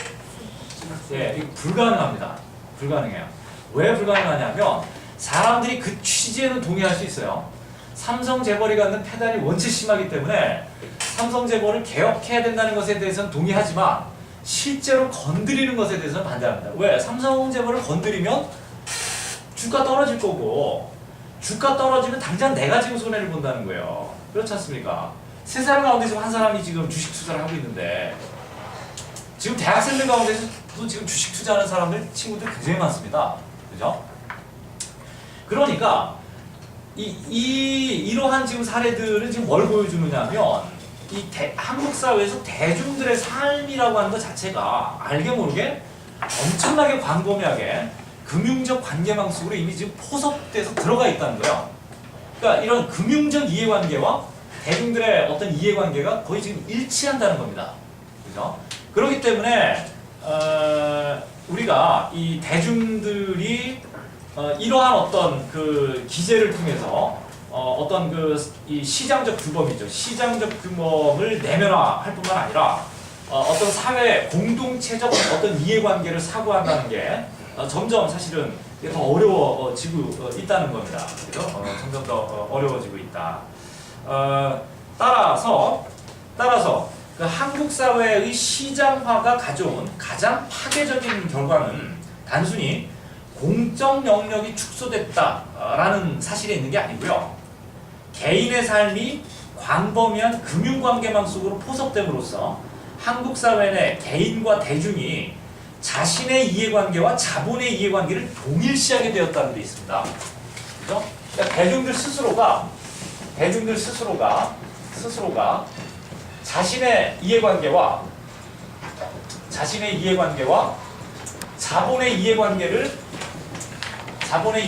예, 이거 불가능합니다. 불가능해요. 왜 불가능하냐면 사람들이 그 취지에는 동의할 수 있어요. 삼성 재벌이 갖는 폐단이 원체 심하기 때문에 삼성 재벌을 개혁해야 된다는 것에 대해서는 동의하지만 실제로 건드리는 것에 대해서는 반대합니다. 왜? 삼성 재벌을 건드리면 주가 떨어질 거고 주가 떨어지면 당장 내가 지금 손해를 본다는 거예요. 그렇지 않습니까? 3사람 가운데 지금 한 사람이 지금 주식 투자를 하고 있는데 지금 대학생들 가운데서도 지금 주식 투자하는 사람들, 친구들 굉장히 많습니다. 그죠? 그러니까 이러한 지금 사례들은 지금 뭘 보여주느냐면 한국 사회에서 대중들의 삶이라고 하는 것 자체가 알게 모르게 엄청나게 광범위하게 금융적 관계망 속으로 이미 지금 포섭돼서 들어가 있다는 거예요. 그러니까 이런 금융적 이해관계와 대중들의 어떤 이해관계가 거의 지금 일치한다는 겁니다. 그죠? 그렇기 때문에 우리가 이 대중들이 이러한 어떤 그 기제를 통해서 어떤 이 시장적 규범이죠. 시장적 규범을 내면화할 뿐만 아니라 어떤 사회 공동체적 어떤 이해관계를 사고한다는 게 점점 사실은 더 어려워지고 있다는 겁니다. 그죠? 점점 더 어려워지고 있다. 따라서 그 한국 사회의 시장화가 가져온 가장 파괴적인 결과는 단순히 공적 영역이 축소됐다라는 사실에 있는 게 아니고요. 개인의 삶이 광범위한 금융관계망 속으로 포섭됨으로써 한국 사회 내 개인과 대중이 자신의 이해관계와 자본의 이해관계를 동일시하게 되었다는 데 있습니다. 그죠? 그러니까 대중들 스스로가 자신의 이해관계와 자본의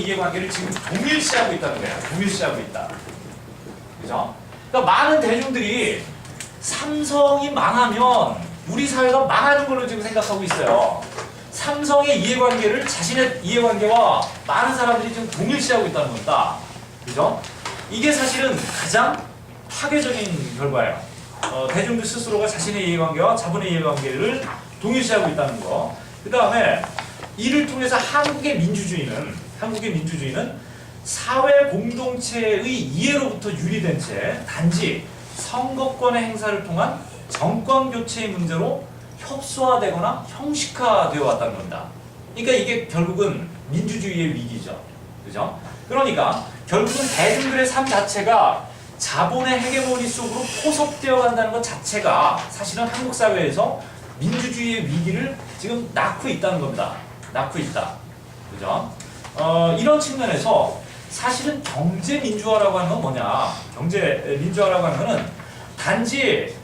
이해관계를 지금 동일시하고 있다는 거예요. 동일시하고 있다. 그죠? 그러니까 많은 대중들이 삼성이 망하면 우리 사회가 망하는 걸로 지금 생각하고 있어요. 삼성의 이해관계를 자신의 이해관계와 많은 사람들이 지금 동일시하고 있다는 겁니다. 그죠? 이게 사실은 가장 파괴적인 결과예요. 대중들 스스로가 자신의 이해관계와 자본의 이해관계를 동일시하고 있다는 거. 그 다음에 이를 통해서 한국의 민주주의는 사회 공동체의 이해로부터 유리된 채 단지 선거권의 행사를 통한 정권 교체의 문제로 협소화되거나 형식화되어 왔다는 겁니다. 그러니까 이게 결국은 민주주의의 위기죠. 그죠? 그러니까 결국은 대중들의 삶 자체가 자본의 헤게모니 속으로 포섭되어 간다는 것 자체가 사실은 한국 사회에서 민주주의의 위기를 지금 낳고 있다는 겁니다. 낳고 있다. 그죠? 이런 측면에서 사실은 경제 민주화라고 하는 건 뭐냐? 경제 민주화라고 하는 거는 단지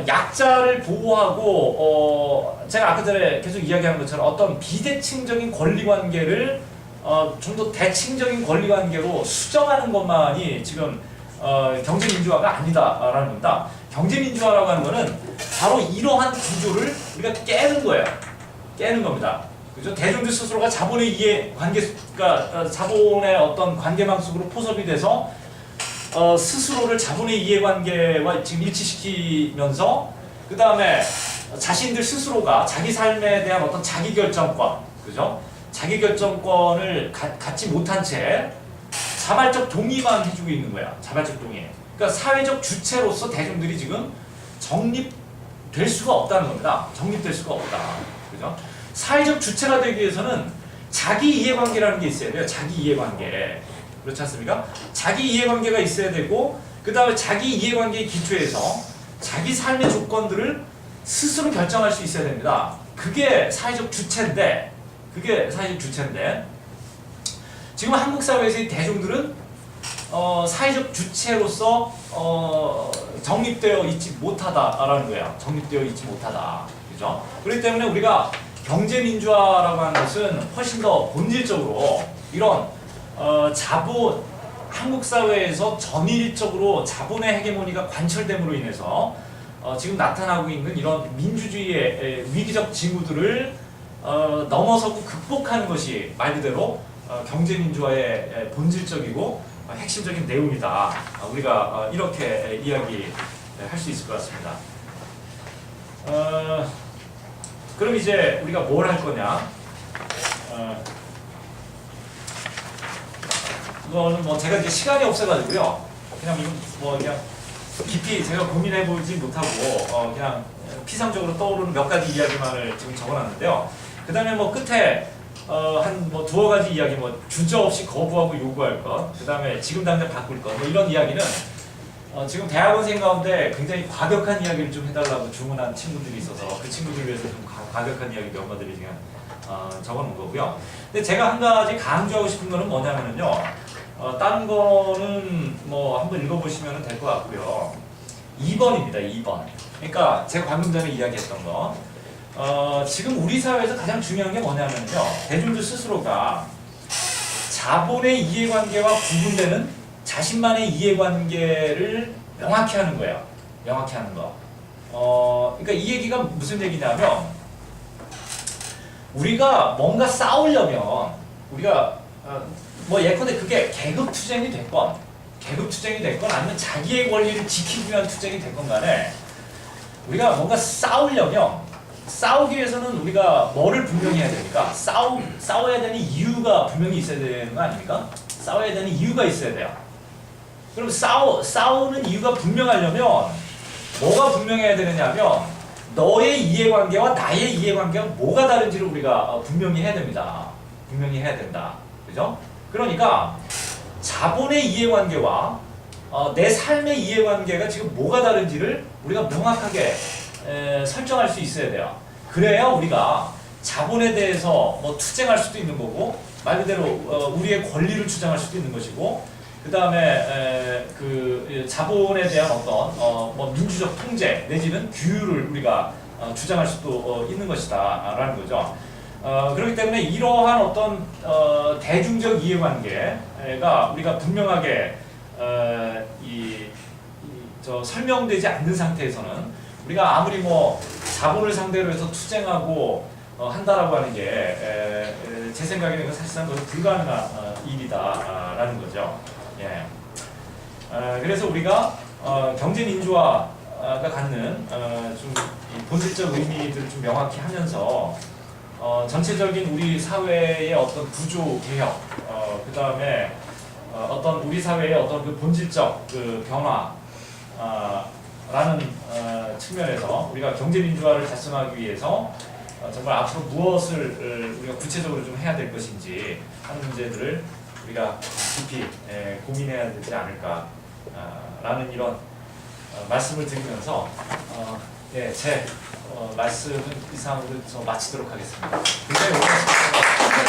약자를 보호하고 제가 아까 전에 계속 이야기한 것처럼 어떤 비대칭적인 권리관계를 좀 더 대칭적인 권리관계로 수정하는 것만이 지금 경제민주화가 아니다라는 겁니다. 경제민주화라고 하는 거는 바로 이러한 구조를 우리가 깨는 거예요. 깨는 겁니다. 그죠? 대중들 스스로가 자본의 이해관계, 그러니까 자본의 어떤 관계망 속으로 포섭이 돼서 스스로를 자본의 이해관계와 지금 일치시키면서 그 다음에 자신들 스스로가 자기 삶에 대한 어떤 자기결정권, 그죠? 자기결정권을 갖지 못한 채 자발적 동의만 해주고 있는 거야. 자발적 동의. 그러니까 사회적 주체로서 대중들이 지금 정립될 수가 없다는 겁니다. 정립될 수가 없다. 그죠? 사회적 주체가 되기 위해서는 자기 이해관계라는 게 있어야 돼요. 자기 이해관계. 그렇지 않습니까? 자기 이해관계가 있어야 되고 그 다음에 자기 이해관계의 기초에서 자기 삶의 조건들을 스스로 결정할 수 있어야 됩니다. 그게 사회적 주체인데 지금 한국 사회에서의 대중들은 사회적 주체로서 정립되어 있지 못하다라는 거예요. 정립되어 있지 못하다. 그죠? 그렇기 때문에 우리가 경제민주화라고 하는 것은 훨씬 더 본질적으로 이런 한국 사회에서 전일적으로 자본의 헤게모니가 관철됨으로 인해서 지금 나타나고 있는 이런 민주주의의 위기적 징후들을 넘어서고 극복하는 것이 말 그대로 경제민주화의 본질적이고 핵심적인 내용이다. 우리가 이렇게 이야기할 수 있을 것 같습니다. 그럼 이제 우리가 뭘 할 거냐? 그거는 뭐 제가 이제 시간이 없어가지고요. 그냥 이건 뭐 그냥 깊이 제가 고민해보지 못하고 그냥 피상적으로 떠오르는 몇 가지 이야기만을 지금 적어놨는데요. 그 다음에 뭐 끝에 한 뭐 두어 가지 이야기, 뭐 주저없이 거부하고 요구할 것, 그 다음에 지금 당장 바꿀 것, 뭐 이런 이야기는 지금 대학원생 가운데 굉장히 과격한 이야기를 좀 해달라고 주문한 친구들이 있어서 그 친구들 위해서 좀 과격한 이야기 멤버들이 지금 적어놓은 거고요. 근데 제가 한 가지 강조하고 싶은 거는 뭐냐면요. 다른 거는 뭐 한번 읽어보시면 될 것 같고요. 2번입니다. 2번. 그러니까 제가 방금 전에 이야기했던 거. 지금 우리 사회에서 가장 중요한 게 뭐냐면요. 대중들 스스로가 자본의 이해관계와 구분되는 자신만의 이해관계를 명확히 하는 거예요. 명확히 하는 거. 그러니까 이 얘기가 무슨 얘기냐면 우리가 뭔가 싸우려면 우리가 뭐 예컨대 그게 계급투쟁이 됐건 아니면 자기의 권리를 지키기 위한 투쟁이 됐건 간에 우리가 뭔가 싸우기 위해서는 우리가 뭐를 분명히 해야 됩니까? 싸워야 되는 이유가 분명히 있어야 되는 거 아닙니까? 싸워야 되는 이유가 있어야 돼요. 그럼 싸우는 이유가 분명하려면 뭐가 분명해야 되느냐면 너의 이해관계와 나의 이해관계가 뭐가 다른지를 우리가 분명히 해야 됩니다. 분명히 해야 된다. 그죠? 그러니까 자본의 이해관계와 내 삶의 이해관계가 지금 뭐가 다른지를 우리가 명확하게 설정할 수 있어야 돼요. 그래야 우리가 자본에 대해서 뭐 투쟁할 수도 있는 거고 말 그대로 우리의 권리를 주장할 수도 있는 것이고 그 다음에 그 자본에 대한 어떤 뭐 민주적 통제 내지는 규율을 우리가 주장할 수도 있는 것이다라는 거죠. 그렇기 때문에 이러한 어떤 대중적 이해관계가 우리가 분명하게 설명되지 않는 상태에서는 우리가 아무리 뭐 자본을 상대로 해서 투쟁하고 한다라고 하는 게 제 생각에는 사실상 거의 불가능한 일이다라는 거죠. 예. 그래서 우리가 경제민주화가 갖는 좀 본질적 의미들을 좀 명확히 하면서 전체적인 우리 사회의 어떤 구조 개혁, 그 다음에 어떤 우리 사회의 어떤 그 본질적 그 변화라는 측면에서 우리가 경제민주화를 달성하기 위해서 정말 앞으로 무엇을 우리가 구체적으로 좀 해야 될 것인지 하는 문제들을 우리가 깊이 고민해야 되지 않을까라는 이런 말씀을 드리면서 제 말씀은 이상으로 마치도록 하겠습니다. 굉장히 오랜 시간